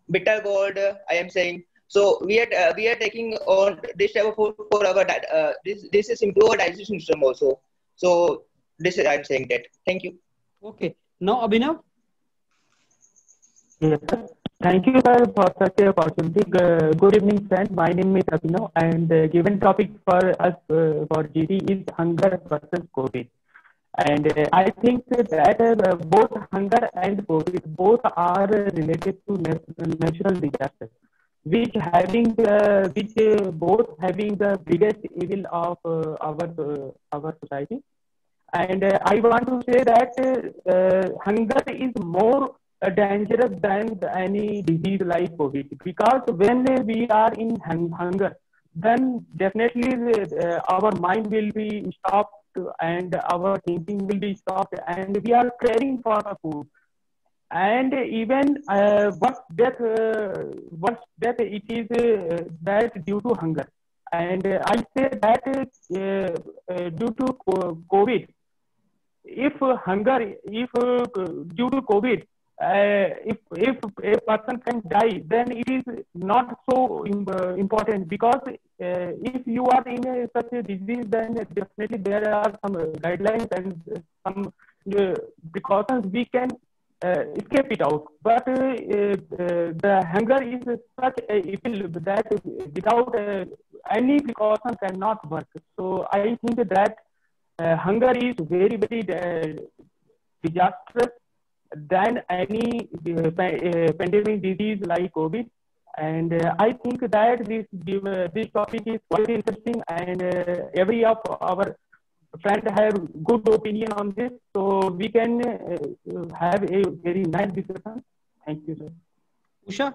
bitter gourd. I am saying so we are taking on this type of food for our this is improve our digestion system also. So this is I am saying that. Thank you. Okay. Now Abhinav. Yes, sir. Thank you, sir, for such a opportunity. Good evening, friends. My name is Abhinav, and given topic for us for GD is hunger versus COVID. And I think that both hunger and COVID both are related to natural disasters, which both having the biggest evil of our society. And I want to say that hunger is more dangerous than any disease like COVID, because when we are in hunger, then definitely our mind will be stopped and our thinking will be stopped, and we are craving for the food. And even worst death it is that due to hunger. And I say that due to COVID, if due to COVID, if a person can die, then it is not so important, because if you are in such a disease, then definitely there are some guidelines and some precautions we can escape it out. But the hunger is such a evil that without any precaution cannot work. So I think that hunger is very disastrous than any pandemic disease like COVID. And I think that this topic is quite interesting, and every of our friends have good opinion on this, so we can have a very nice discussion. Thank you, sir. Usha.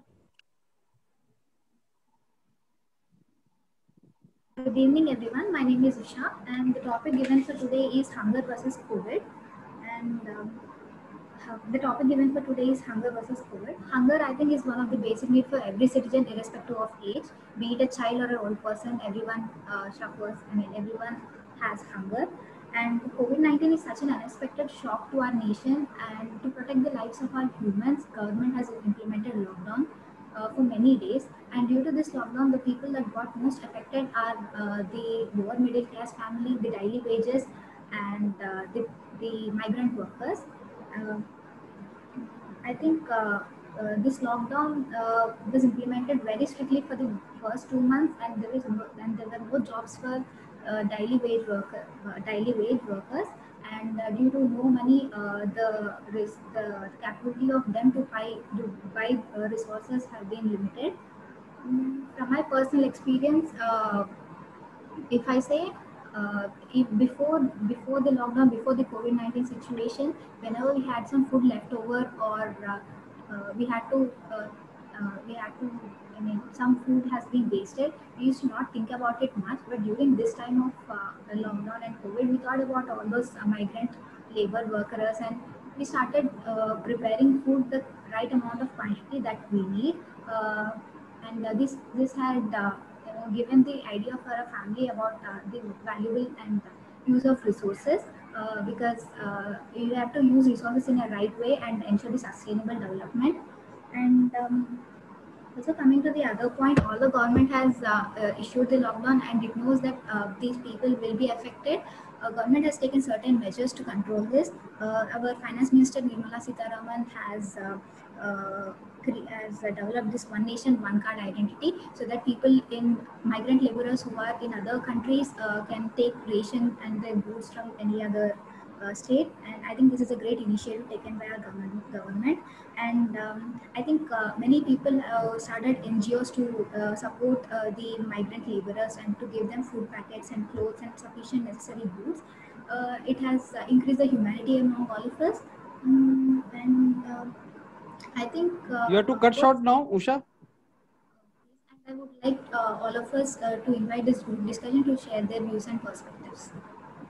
Good evening, everyone. My name is Usha, and the topic given for today is hunger versus COVID. And the topic given for today is hunger versus COVID. Hunger, I think, is one of the basic needs for every citizen, irrespective of age, be it a child or an old person. Everyone suffers. I mean, everyone has hunger. And COVID-19 is such an unexpected shock to our nation. And to protect the lives of our humans, government has implemented lockdown for many days. And due to this lockdown, the people that got most affected are the lower middle class family, the daily wages, and the migrant workers. I think this lockdown was implemented very strictly for the first 2 months, and there were no jobs for daily wage workers, and due to no money, the capability of them to buy resources have been limited. From my personal experience, if I say, if before the lockdown, before the COVID-19 situation, whenever we had some food left over, or we had to, I mean, some food has been wasted, we used to not think about it much. But during this time of lockdown and COVID, we thought about all those migrant labor workers, and we started preparing food the right amount of quantity that we need. And this had given the idea for a family about the valuable and use of resources, because you have to use resources in a right way and ensure the sustainable development. And also, coming to the other point, although government has issued the lockdown and it knows that these people will be affected, government has taken certain measures to control this. Our Finance Minister Nirmala Sitharaman has developed this One Nation, One Card identity, so that people in migrant laborers who are in other countries can take ration and their goods from any other state, and I think this is a great initiative taken by our government. And I think many people started NGOs to support the migrant laborers and to give them food packets and clothes and sufficient necessary goods. It has increased the humanity among all of us. I think you have to cut short now, Usha. I would like all of us to invite this group discussion to share their views and perspectives.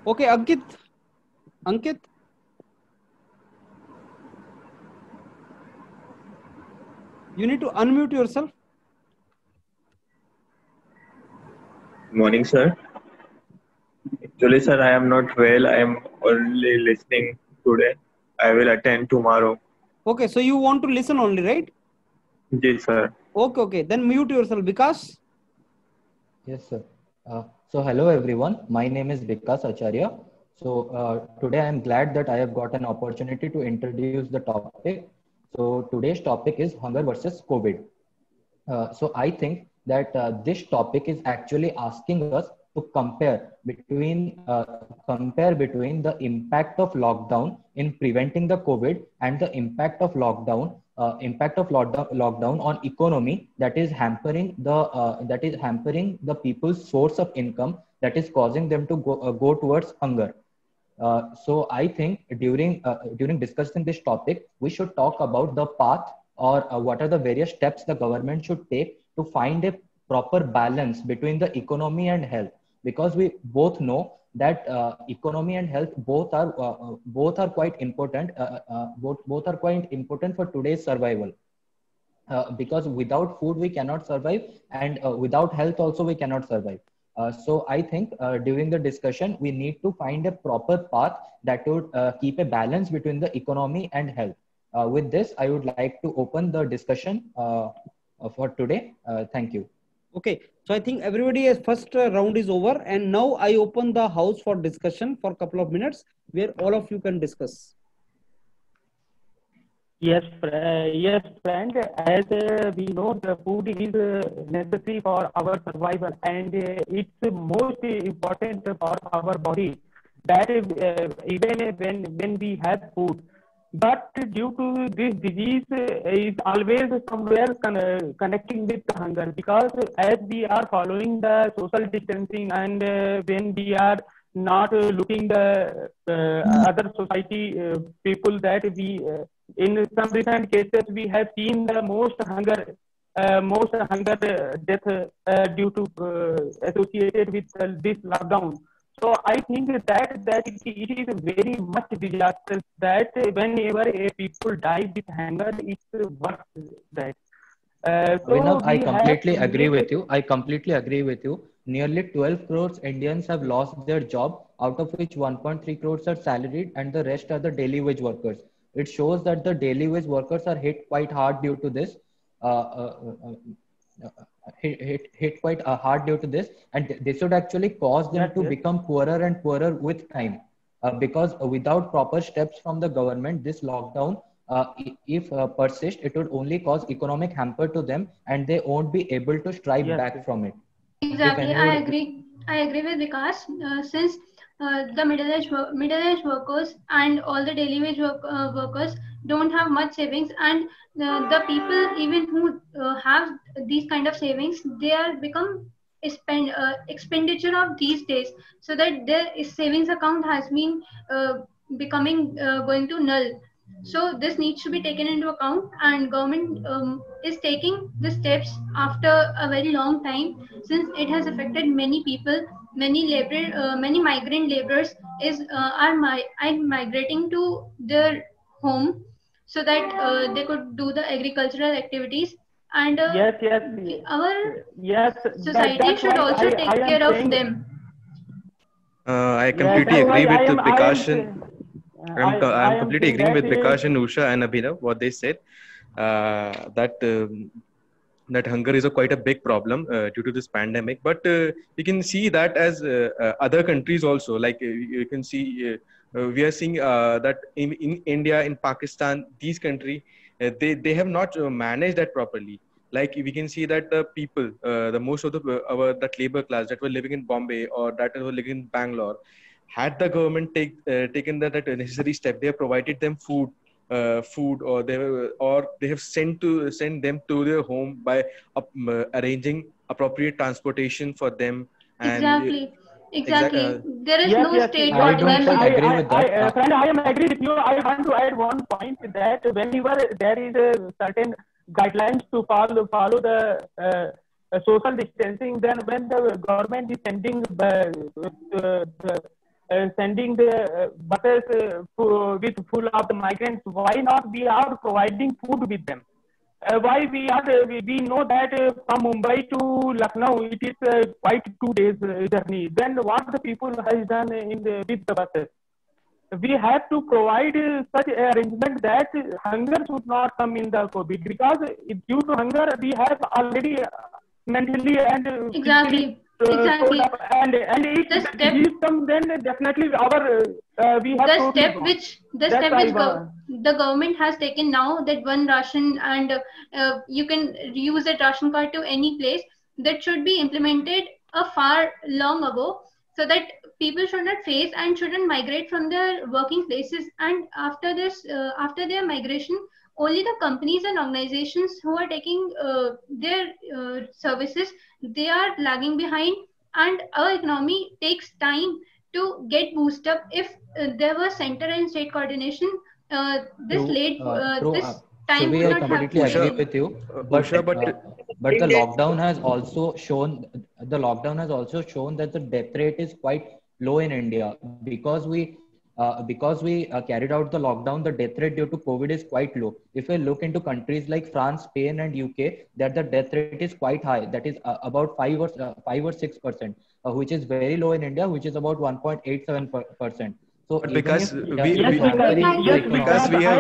Okay, Ankit. You need to unmute yourself. Morning, sir. Actually, sir, I am not well. I am only listening today. I will attend tomorrow. Okay, so you want to listen only, right? Yes, sir. Okay. Then mute yourself, Vikas. Yes, sir. So hello, everyone. My name is Vikas Acharya. So today I am glad that I have got an opportunity to introduce the topic. So today's topic is hunger versus COVID. So I think that this topic is actually asking us to compare between the impact of lockdown in preventing the COVID and the impact of lockdown on economy that is hampering the people's source of income, that is causing them to go towards hunger. So I think during discussing this topic, we should talk about the path or what are the various steps the government should take to find a proper balance between the economy and health, because we both know that economy and health both are quite important. Both are quite important for today's survival. Because without food we cannot survive, and without health also we cannot survive. So I think during the discussion we need to find a proper path that would keep a balance between the economy and health. With this, I would like to open the discussion for today. Thank you. Okay, so I think everybody's first round is over, and now I open the house for discussion for a couple of minutes where all of you can discuss. Yes, friend. As we know, the food is necessary for our survival, and it's most important for our body. That even when we have food, but due to this disease is always somewhere connecting with hunger, because as we are following the social distancing, and when we are not looking the other society people, that we in some recent cases we have seen the most hunger death due to associated with this lockdown. So I think that it is very much disastrous that whenever a people die with hunger, it's worse that. Abhinav, I completely agree with you. Nearly 12 crores Indians have lost their job, out of which 1.3 crores are salaried and the rest are the daily wage workers. It shows that the daily wage workers are hit quite hard due to this. Hit quite hard due to this, and this would actually cause them to become poorer and poorer with time. Because without proper steps from the government, this lockdown, if persist, it would only cause economic hamper to them, and they won't be able to strive back from it. Exactly, I agree with Vikas. Since the middle-aged workers and all the daily wage workers don't have much savings, and the people even who have these kind of savings, they are become expenditure of these days, so that their savings account has been becoming going to null. So this needs to be taken into account, and government is taking the steps after a very long time, since it has affected many people. Many migrant laborers are migrating to their home, so that they could do the agricultural activities, and our society should also take care of them. I completely agree with Vikas. I'm completely agreeing with Vikas and Usha and Abhinav what they said, that hunger is quite a big problem due to this pandemic. But we can see that as other countries also, like you can see, we are seeing that in India, in Pakistan, these countries, they have not managed that properly. Like we can see that the people, the most of that labor class that were living in Bombay or that were living in Bangalore, had the government taken that necessary step, they have provided them food, or they have sent them to their home by arranging appropriate transportation for them. And Exactly. There is Yes, no yes, state you are don't right. quite agree with that. Friend, I am agree with you. I want to add one point that whenever there is a certain guidelines to follow the social distancing, then when the government is sending the buses with full of the migrants, why not we are providing food with them? Why we know that from Mumbai to Lucknow it is quite 2 days journey. Then what the people has done with the buses? We have to provide such arrangement that hunger should not come in the COVID, because due to hunger we have already mentally and physically Exactly. and if The step, disease come, then definitely we have the to step which That's the government has taken now, that one ration, and you can use that ration card to any place, that should be implemented a far long ago, so that people should not face and shouldn't migrate from their working places. And after this, after their migration, only the companies and organizations who are taking their services, they are lagging behind, and our economy takes time to get boosted up. If there was center and state coordination, this time Shubhi, would I not have completely agree with you. But the lockdown has also shown that the death rate is quite low in India, because we carried out the lockdown. The death rate due to COVID is quite low. If we look into countries like France, Spain, and UK, that the death rate is quite high. That is about 5 or 6%, which is very low in India, which is about 1.87%. So because we have I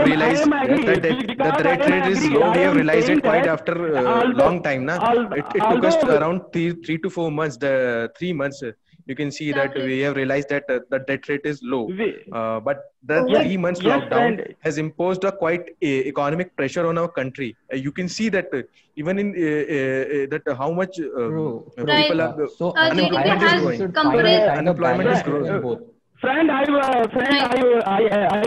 realized am that agree, the because death I am rate is agree. low. I We have am realized saying it quite that after a long time. It took us around 3 to 4 months. The 3 months, you can see that we have realized that the death rate is low. But the 3 months lockdown has imposed a quite economic pressure on our country. You can see that even in that how much people are unemployment is growing. Unemployment is growing. Friend, I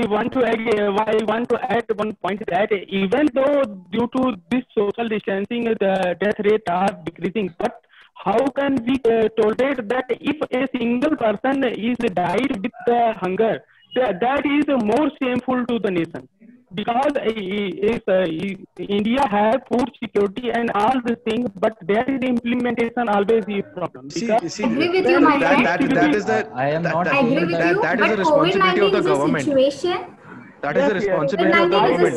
want to add one point, that even though due to this social distancing the death rate are decreasing, but how can we tolerate that if a single person is died with hunger? That is more shameful to the nation, because India has food security and all the things, but there is implementation always a problem. Agree with you, my friend. That is the I agree with you, that is but the responsibility of the COVID-19 is a government. situation. That is the responsibility of the government.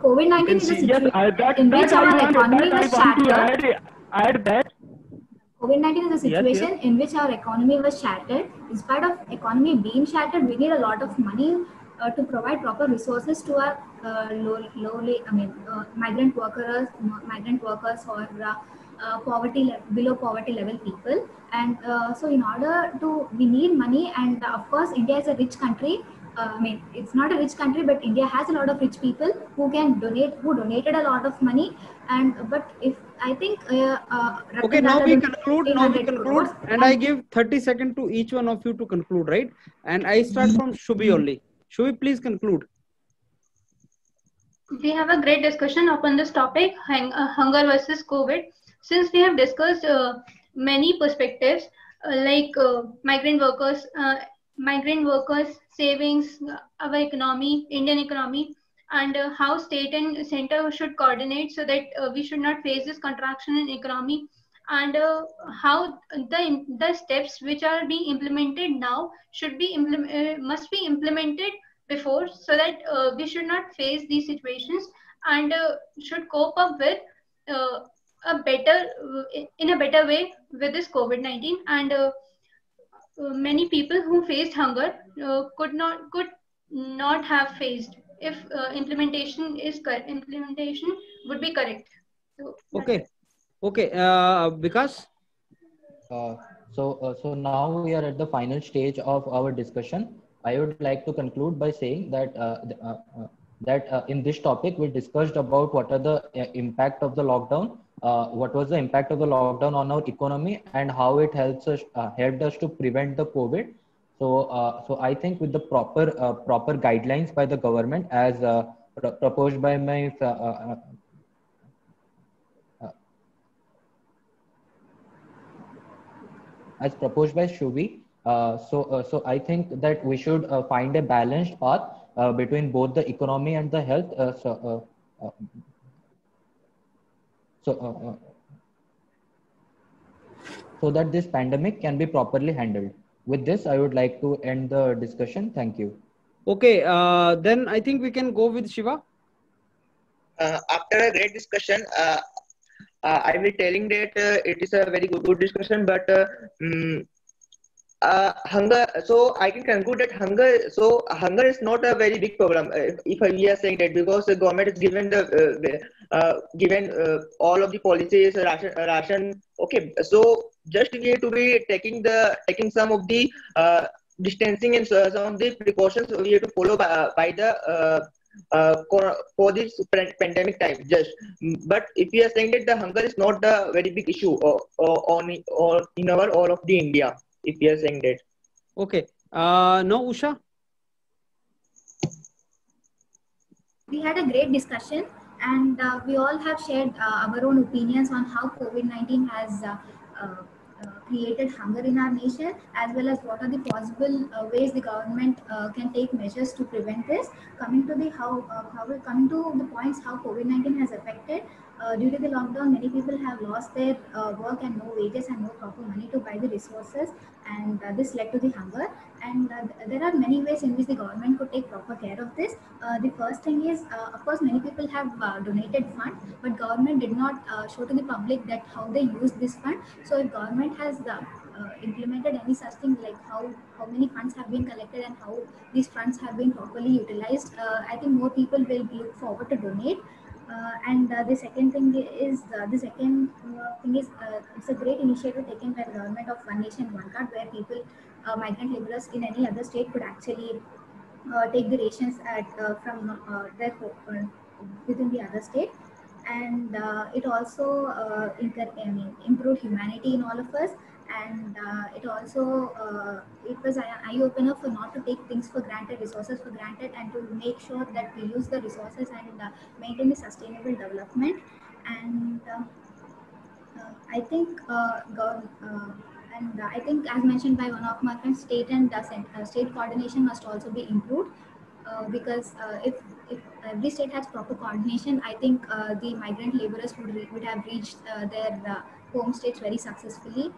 COVID-19 is a situation in which our economy was shattered. COVID-19 is a situation in which our economy was shattered. In spite of economy being shattered, we need a lot of money to provide proper resources to our migrant workers or below poverty level people. And so in order to, we need money, and of course India is a rich country. It's not a rich country, but India has a lot of rich people who donated a lot of money. And but if I think okay, now we conclude, and I give 30 seconds to each one of you to conclude, right? And I start from Shubhi only. Shubhi, please conclude. We have a great discussion upon this topic, hunger versus COVID. Since we have discussed many perspectives, like migrant workers, savings, our economy, Indian economy, and how state and center should coordinate so that we should not face this contraction in economy, and how the steps which are being implemented now must be implemented before, so that we should not face these situations, and should cope up with in a better way with this COVID-19. And many people who faced hunger could not have faced if implementation would be correct. So, okay, because so now we are at the final stage of our discussion. I would like to conclude by saying that in this topic we discussed about what are the impact of the lockdown, what was the impact of the lockdown on our economy, and how it helped us to prevent the COVID. So I think with the proper guidelines by the government, as proposed by my as proposed by Shubhi. So I think that we should find a balanced path between both the economy and the health. So so that this pandemic can be properly handled. With this, I would like to end the discussion. Thank you. Okay, then I think we can go with Shiva. After a great discussion, I will telling that it is a very good discussion, but hunger. So I can conclude that hunger. So hunger is not a very big problem if we are saying that, because the government has given given all of the policies, ration. Okay, so just we have to be taking some of the distancing and some of the precautions we have to follow by the for this pandemic time. Just, but if we are saying that the hunger is not a very big issue or in our all of the India, if we are saying that. Okay, no, Usha. We had a great discussion, and we all have shared our own opinions on how COVID-19 has created hunger in our nation, as well as what are the possible ways the government can take measures to prevent this. Coming to the coming to the points how COVID-19 has affected. Due to the lockdown, many people have lost their work and no wages and no proper money to buy the resources, and this led to the hunger. And there are many ways in which the government could take proper care of this. The first thing is, of course, many people have donated funds, but government did not show to the public that how they use this fund. So if government has implemented any such thing, like how many funds have been collected and how these funds have been properly utilized, I think more people will look forward to donate. And the second thing is it's a great initiative taken by the government of One Nation One Card, where people, migrant laborers in any other state, could actually take the rations from their within the other state. And it also improved humanity in all of us. And it also it was an eye-opener for not to take things for granted, resources for granted, and to make sure that we use the resources and maintain the sustainable development. And I think I think, as mentioned by one of my friends, state and state coordination must also be improved, because if every state has proper coordination, I think the migrant laborers would have reached their home states very successfully.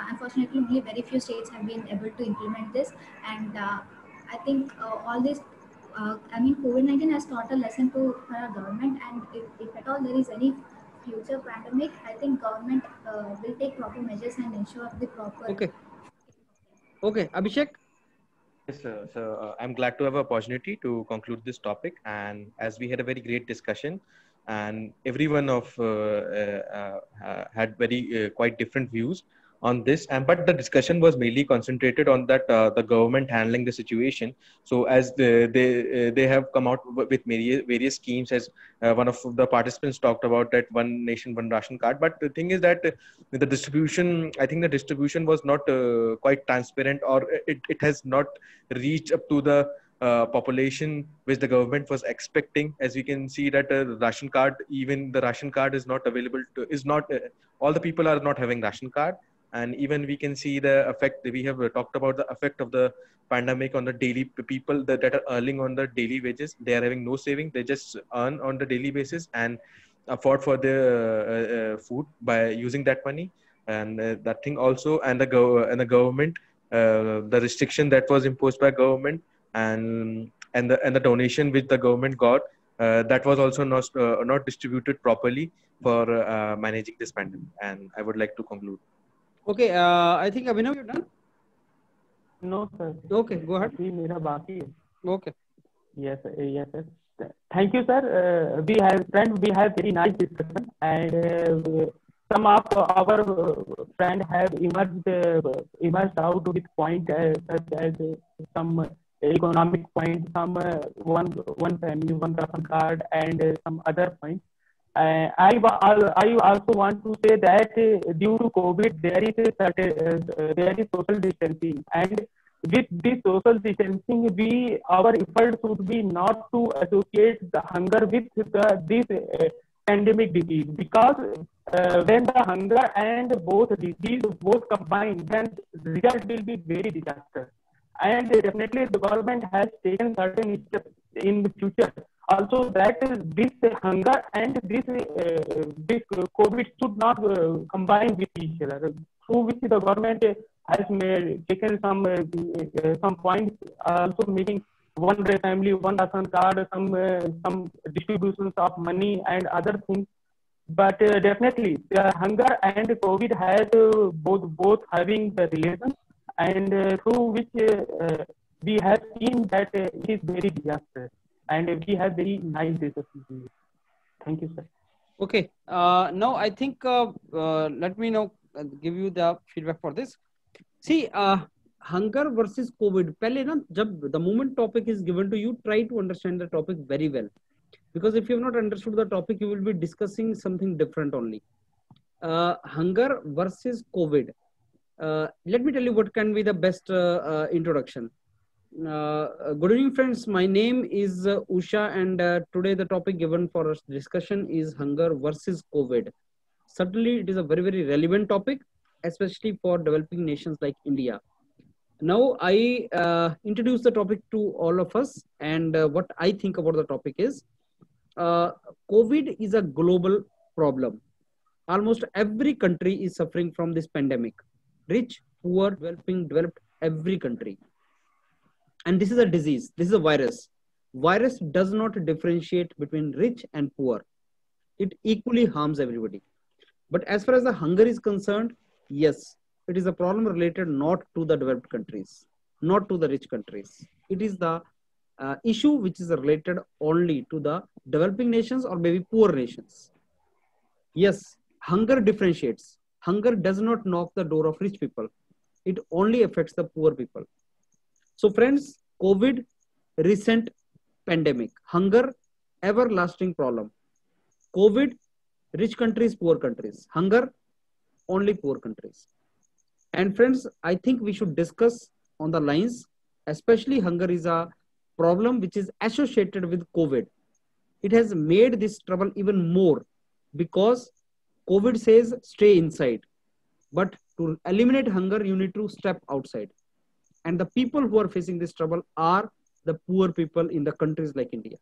Unfortunately, only very few states have been able to implement this. And I think all this, COVID-19 has taught a lesson to our government, and if at all there is any future pandemic, I think government will take proper measures and ensure the proper. Okay, Abhishek. Yes, sir. So I'm glad to have an opportunity to conclude this topic. And as we had a very great discussion, and everyone of had very quite different views on this, but the discussion was mainly concentrated on that the government handling the situation. So as they have come out with various schemes, as one of the participants talked about, that One Nation One Ration Card. But the thing is that the distribution, I think the distribution was not quite transparent, or it has not reached up to the population which the government was expecting. As we can see that ration card, even the ration card is not available to, is not all the people are not having ration card. And even we can see the effect, we have talked about the effect of the pandemic on the daily people that are earning on the daily wages. They are having no saving, they just earn on the daily basis and afford for their food by using that money. And that thing also, and the government, the restriction that was imposed by government, and the donation which the government got, that was also not distributed properly for managing this pandemic. And I would like to conclude. Okay, I think Abhinav, you're done. No, sir. Okay, go ahead. Okay. Yes, yes, sir. Thank you, sir. We have very nice discussion, and some of our friends have emerged out with points such as some economic points, some one family, one ration card, and some other points. I also want to say that due to COVID, there is social distancing, and with this social distancing, our effort should be not to associate the hunger with this pandemic disease, because when the hunger and both disease both combined, then the result will be very disastrous. And definitely the government has taken certain steps in the future also, that this hunger and this COVID should not combine with each other, through which the government has taken some points, also making one family, one ration card, some distributions of money and other things. But definitely the hunger and COVID has both having the relation, and through which we have seen that it is very disastrous, and we have very nice discussion. Thank you, sir. Okay. Now I think let me now give you the feedback for this. See, hunger versus COVID. पहले ना जब the moment topic is given to you, try to understand the topic very well, because if you have not understood the topic, you will be discussing something different only. Hunger versus COVID. Let me tell you what can be the best introduction. Good evening, friends. My name is Usha, and today the topic given for us discussion is hunger versus COVID. Certainly, it is a very, very relevant topic, especially for developing nations like India. Now, I introduce the topic to all of us, and what I think about the topic is COVID is a global problem. Almost every country is suffering from this pandemic. Rich, poor, developing, developed, every country. And this is a disease. This is a virus. Virus does not differentiate between rich and poor. It equally harms everybody. But as far as the hunger is concerned, yes, it is a problem related not to the developed countries, not to the rich countries. It is the issue which is related only to the developing nations or maybe poor nations. Yes, hunger differentiates. Hunger does not knock the door of rich people. It only affects the poor people. So friends, COVID, recent pandemic, hunger, everlasting problem. COVID, rich countries, poor countries. Hunger, only poor countries. And friends, I think we should discuss on the lines, especially hunger is a problem which is associated with COVID. It has made this trouble even more because COVID says stay inside. But to eliminate hunger, you need to step outside. And the people who are facing this trouble are the poor people in the countries like India.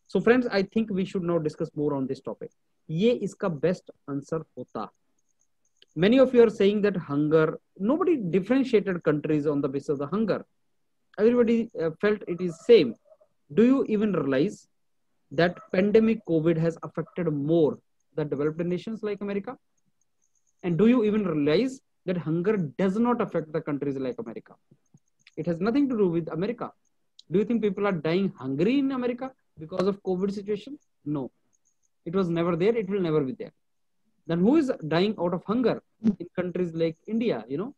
So friends, I think we should now discuss more on this topic. Ye iska best answer hota. Many of you are saying that hunger, nobody differentiated countries on the basis of the hunger. Everybody felt it is same. Do you even realize that pandemic COVID has affected more the developed nations like America? And do you even realize that hunger does not affect the countries like America? It has nothing to do with America. Do you think people are dying hungry in America because of COVID situation? No. It was never there. It will never be there. Then who is dying out of hunger in countries like India? You know,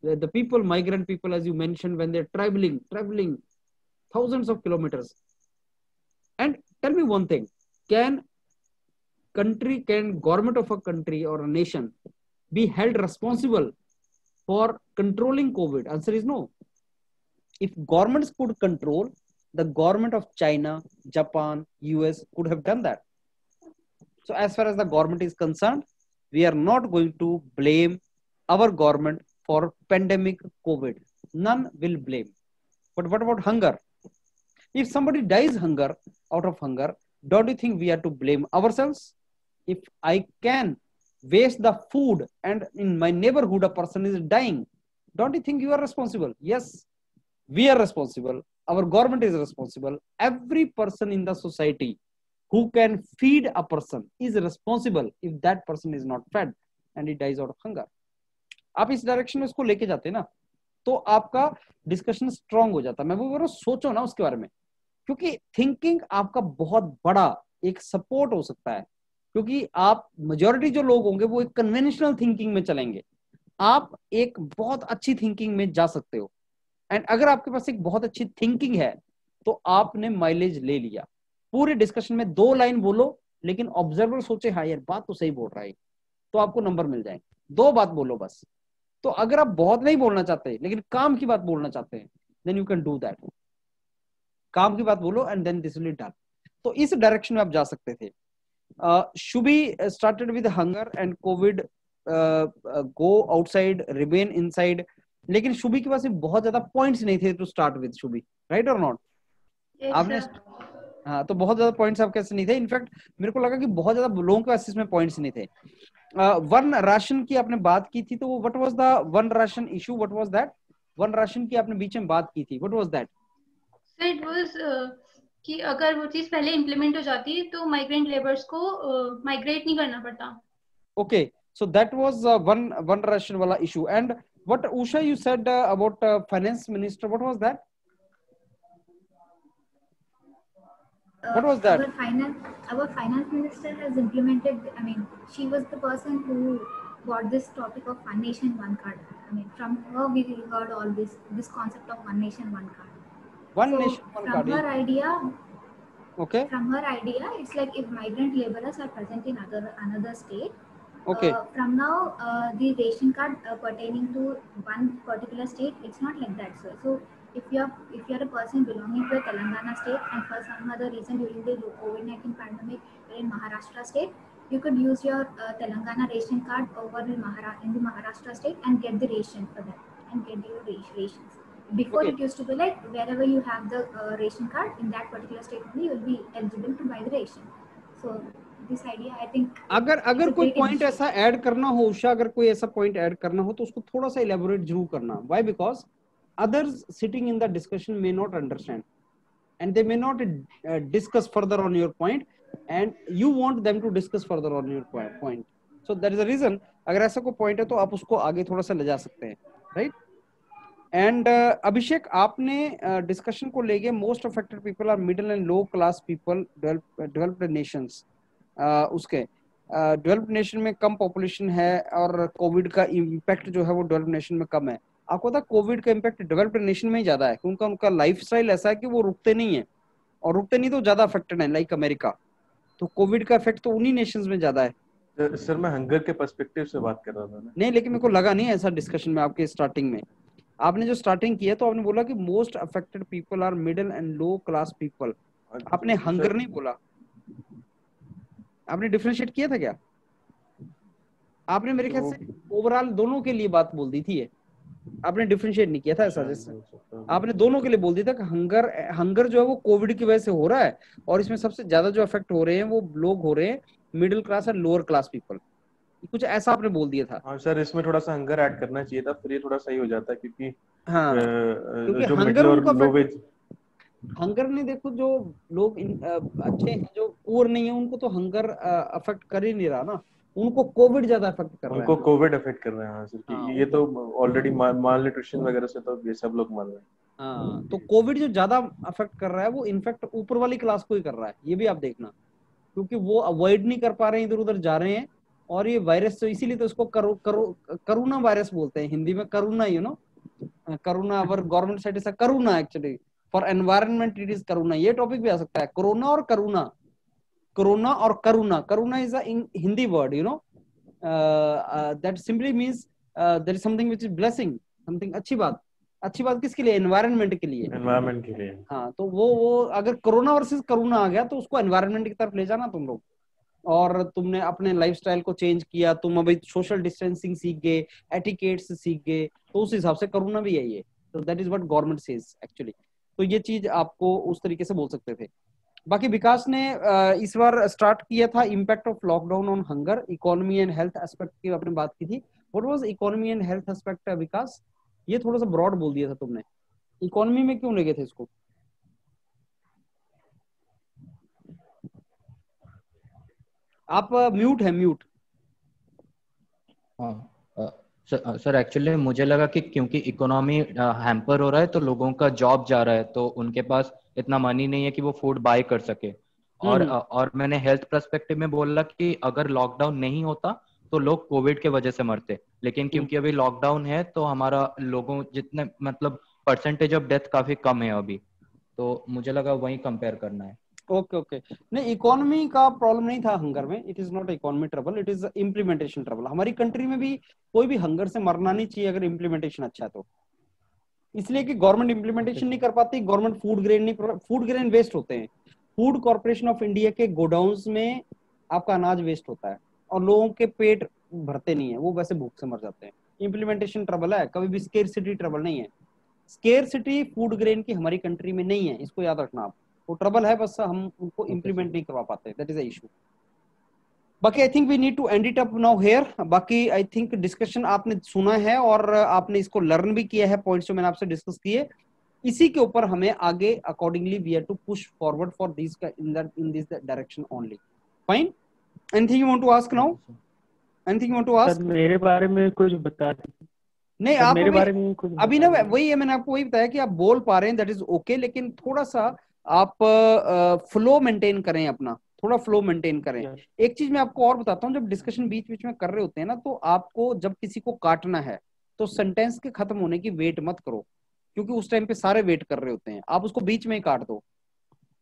the people, migrant people, as you mentioned, when they're traveling thousands of kilometers. And tell me one thing, can government of a country or a nation be held responsible for controlling COVID? Answer is no. If governments could control, the government of China, Japan, US could have done that. So as far as the government is concerned, we are not going to blame our government for pandemic COVID. None will blame. But what about hunger? If somebody dies out of hunger, don't you think we are to blame ourselves? If I can waste the food and in my neighborhood a person is dying, don't you think you are responsible? Yes, we are responsible. Our government is responsible. Every person in the society who can feed a person is responsible if that person is not fed and he dies out of hunger. आप इस direction में इसको लेके जाते ना तो आपका discussion strong हो जाता। मैं वो बोल रहा हूँ, सोचो ना उसके बारे में, क्योंकि थिंकिंग आपका बहुत बड़ा एक सपोर्ट हो सकता है, क्योंकि आप मेजॉरिटी जो लोग होंगे वो एक कन्वेंशनल थिंकिंग में चलेंगे, आप एक बहुत अच्छी थिंकिंग में जा सकते हो। एंड अगर आपके पास एक बहुत अच्छी थिंकिंग है तो आपने माइलेज ले लिया। पूरे डिस्कशन में 2 लाइन बोलो लेकिन ऑब्जर्वर सोचे हाँ यार बात तो सही बोल रहा है, तो आपको नंबर मिल जाएंगे। 2 बात बोलो बस, तो अगर आप बहुत नहीं बोलना चाहते लेकिन काम की बात बोलना चाहते हैं, then you can do that, काम की बात बोलो and then this will be done. तो इस डायरेक्शन में आप जा सकते थे। Shubhi started with hunger and COVID, go outside, remain inside, लेकिन शुभी के पास बहुत ज्यादा पॉइंट्स नहीं थे to start with Shubhi, right और नॉट? आपने हाँ, तो बहुत ज्यादा पॉइंट्स आपके पास नहीं थे। इनफैक्ट मेरे को लगा कि बहुत ज्यादा लोगों के पास इसमें पॉइंट्स नहीं थे। वन राशन की आपने बात की थी, तो what was the one ration issue, what was that? One ration की आपने बीच में बात की थी, what was that? Sir it was कि अगर वो चीज पहले इम्प्लीमेंट हो जाती तो माइग्रेंट लेबर्स को माइग्रेट नहीं करना पड़ता। Okay, so that was one ration वाला issue. And what Usha you said about finance minister, what was that? What was that? Our finance minister has implemented, I mean, she was the person who brought this topic of One Nation, One Card. I mean, from her we heard all this concept of One Nation, One Card. One nation, one card. From her idea, okay. From her idea, it's like if migrant laborers are present in another state, okay. From now the ration card pertaining to one particular state, it's not like that, sir. So if you're a person belonging to a Telangana state and for some other reason during the COVID-19 pandemic you're in Maharashtra state, you could use your Telangana ration card over in the Maharashtra state and get the ration for that and get your rations. Before it used to be like wherever you have the ration card in that particular state only you will be eligible to buy the ration. So this idea I think अगर कोई point ऐसा add करना हो उषा, अगर कोई ऐसा point add करना हो तो उसको थोड़ा सा इलेबोरेट जरूर करना। Why? Because others sitting in the discussion may not understand and they may not discuss further on your point and you want them to discuss further on your point. So that is the reason अगर ऐसा कोई point है तो आप उसको आगे थोड़ा सा ले जा सकते हैं, राइट? एंड अभिषेक, आपने डिस्कशन को लेके most affected people are middle and low class people, developed nations, उसके डेवलप्ड नेशन में कम पॉपुलेशन है और कोविड का इम्पैक्ट जो है वो डेवलप्ड नेशन में कम है। आपको पता कोविड का इम्पैक्ट डेवलप्ड नेशन में ही ज्यादा है क्योंकि उनका लाइफस्टाइल ऐसा है कि वो रुकते नहीं है और रुकते नहीं तो ज्यादा अफेक्टेड है, लाइक अमेरिका। तो कोविड का इफेक्ट तो उन्हीं नेशंस में ज्यादा है। सर मैं हंगर के पर्सपेक्टिव से बात कर रहा था ना। नहीं, लेकिन मेरे को लगा नहीं ऐसा डिस्कशन में आपके स्टार्टिंग में। आपने जो स्टार्टिंग किया तो आपने बोला कि most affected people are middle and low class people, आपने हंगर नहीं बोला। आपने डिफरेंशिएट किया था क्या? आपने मेरे ख्याल से ओवरऑल दोनों के लिए बात बोल दी थी, आपने डिफरेंशिएट नहीं किया था ऐसा। जैसे आपने दोनों के लिए बोल दिया था कि हंगर जो है वो कोविड की वजह से हो रहा है और इसमें सबसे ज्यादा जो अफेक्ट हो रहे हैं वो लोग हो रहे हैं मिडिल क्लास और लोअर क्लास पीपल, कुछ ऐसा आपने बोल दिया था। हाँ सर, इसमें थोड़ा सा हंगर ऐड करना चाहिए था, फिर ये थोड़ा सही हो जाता है क्योंकि हाँ, क्योंकि जो हंगर उनको लोवेज हंगर नहीं, देखो जो लोग अच्छे हैं जो पुअर नहीं है उनको तो हंगर अफेक्ट कर ही नहीं रहा ना, उनको कोविड ज्यादा अफेक्ट कर रहा है। उनको कोविड अफेक्ट कर रहे हैं। हाँ सर, ये तो ऑलरेडी माल न्यूट्रिशन वगैरह से तो ये सब लोग मान रहे हैं। हाँ, तो कोविड जो ज्यादा अफेक्ट कर रहा है वो इनफेक्ट ऊपर वाली क्लास को ही कर रहा है, ये भी आप देखना, क्योंकि वो अवॉइड नहीं कर पा रहे हैं, इधर उधर जा रहे हैं। और ये वायरस तो इसीलिए तो इसको करोना वायरस बोलते हैं हिंदी में, karuna, you know, karuna. Our government side से karuna, actually for environment it is karuna. ये टॉपिक भी आ सकता है, कोरोना और करुणा, कोरोना और karuna. Karuna is a Hindi word, you know, that simply means there is something which is blessing, something अच्छी बात। अच्छी बात किसके लिए? एनवायरनमेंट के लिए, एनवायरनमेंट के लिए। हाँ, तो वो अगर कोरोना वर्सेस करुणा आ गया तो उसको एनवायरनमेंट की तरफ ले जाना तुम लोग। और तुमने अपने लाइफस्टाइल को चेंज किया, तुम अभी सोशल डिस्टेंसिंग सीख गए, एटिकेट्स सीख गए, तो उस हिसाब से करुणा भी है ये। तो that is what government says actually. तो ये चीज आपको उस तरीके से बोल सकते थे। बाकी विकास ने इस बार स्टार्ट किया था impact of lockdown on hunger, economy and health aspect की आपने बात की थी। What was economy and health aspect Vikas? ये थोड़ा सा ब्रॉड बोल दिया था तुमने, इकोनॉमी में क्यों ले गए थे इसको? आप म्यूट है, म्यूट। सर एक्चुअली मुझे लगा कि क्योंकि इकोनॉमी हैम्पर हो रहा है तो लोगों का जॉब जा रहा है, तो उनके पास इतना मनी नहीं है कि वो फूड बाय कर सके। और मैंने हेल्थ पर्सपेक्टिव में बोला कि अगर लॉकडाउन नहीं होता तो लोग कोविड के वजह से मरते, लेकिन क्योंकि अभी लॉकडाउन है तो हमारा लोगों जितने मतलब परसेंटेज ऑफ डेथ काफी कम है अभी, तो मुझे लगा वही कंपेयर करना है। ओके ओके, नहीं इकोनॉमी का प्रॉब्लम नहीं था हंगर में, it is not economy trouble, it is implementation trouble. हमारी कंट्री में भी कोई भी हंगर से मरना नहीं चाहिए अगर इम्प्लीमेंटेशन अच्छा है तो, इसलिए कि गवर्नमेंट इम्प्लीमेंटेशन नहीं कर पाती, गवर्नमेंट फूड ग्रेन नहीं, फूड ग्रेन वेस्ट होते हैं, फूड कॉर्पोरेशन ऑफ इंडिया के गोडाउन्स में आपका अनाज वेस्ट होता है और लोगों के पेट भरते नहीं है, वो वैसे भूख से मर जाते हैं। इम्प्लीमेंटेशन ट्रबल है, कभी भी स्केरसिटी ट्रबल नहीं है। स्केरसिटी फूड ग्रेन की हमारी कंट्री में नहीं है, इसको याद रखना आप। वो ट्रबल है, बस हम उनको इम्प्लीमेंट नहीं करवा पाते, दैट इज अ इशू। बाकी I think we need to end it up now here. बाकी आई थिंक डिस्कशन आपने सुना है और आपने इसको लर्न भी किया है, पॉइंट्स जो मैंने आपसे डिस्कस किए, इसी के ऊपर हमें आगे accordingly we have to push forward for this in this direction only. Fine, anything you want to ask now? Anything you want to ask? Sir मेरे बारे में कुछ बता दीजिए। नहीं आप मेरे बारे में कुछ अभी ना वही है, मैंने आपको वही बताया कि आप बोल पा रहे हैं, दैट इज ओके, लेकिन थोड़ा सा आप फ्लो मेंटेन करें अपना, थोड़ा फ्लो मेंटेन करें। एक चीज मैं आपको और बताता हूँ, जब डिस्कशन बीच बीच में कर रहे होते हैं ना, तो आपको जब किसी को काटना है तो सेंटेंस के खत्म होने की वेट मत करो, क्योंकि उस टाइम पे सारे वेट कर रहे होते हैं, आप उसको बीच में ही काट दो।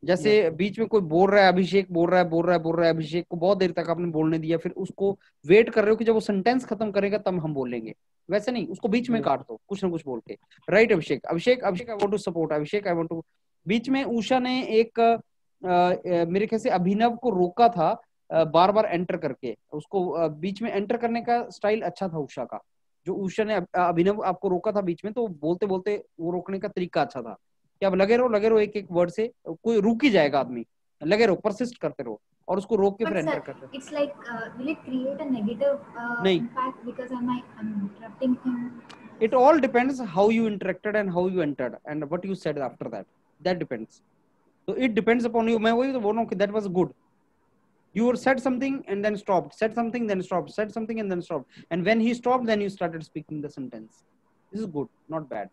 जैसे बीच में कोई बोल रहा है, अभिषेक बोल रहा है, अभिषेक को बहुत देर तक आपने बोलने दिया, फिर उसको वेट कर रहे हो कि जब वो सेंटेंस खत्म करेगा तब हम बोलेंगे, वैसे नहीं, उसको बीच में काट दो कुछ ना कुछ बोल के। Right Abhishek, Abhishek I want to support, Abhishek I want to. बीच में उषा ने एक मेरे ख्याल से अभिनव को रोका था बार बार एंटर करके, उसको बीच में एंटर करने का स्टाइल अच्छा था उषा का, जो उषा ने अभिनव आपको रोका था बीच में, तो बोलते बोलते वो रोकने का तरीका अच्छा था कि आप लगे रहो एक एक वर्ड से, कोई रुक ही जाएगा आदमी, लगे रहो, परसिस्ट करते रहो और उसको रोक के फिर एंटर करते रहो। It's like will it create a negative impact because I'm interrupting him? It all depends how you interacted and how you entered and what you said after that. That depends. So it depends upon you. मैं वही तो बोल रहा हूँ कि that was good. You said something and then stopped. Said something then stopped. Said something and then stopped. And when he stopped, then you started speaking the sentence. This is good, not bad.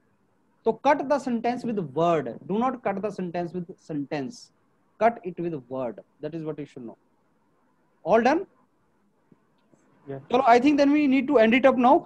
So cut the sentence with word. Do not cut the sentence with sentence. Cut it with word. That is what you should know. All done? Yes. So I think then we need to end it up now.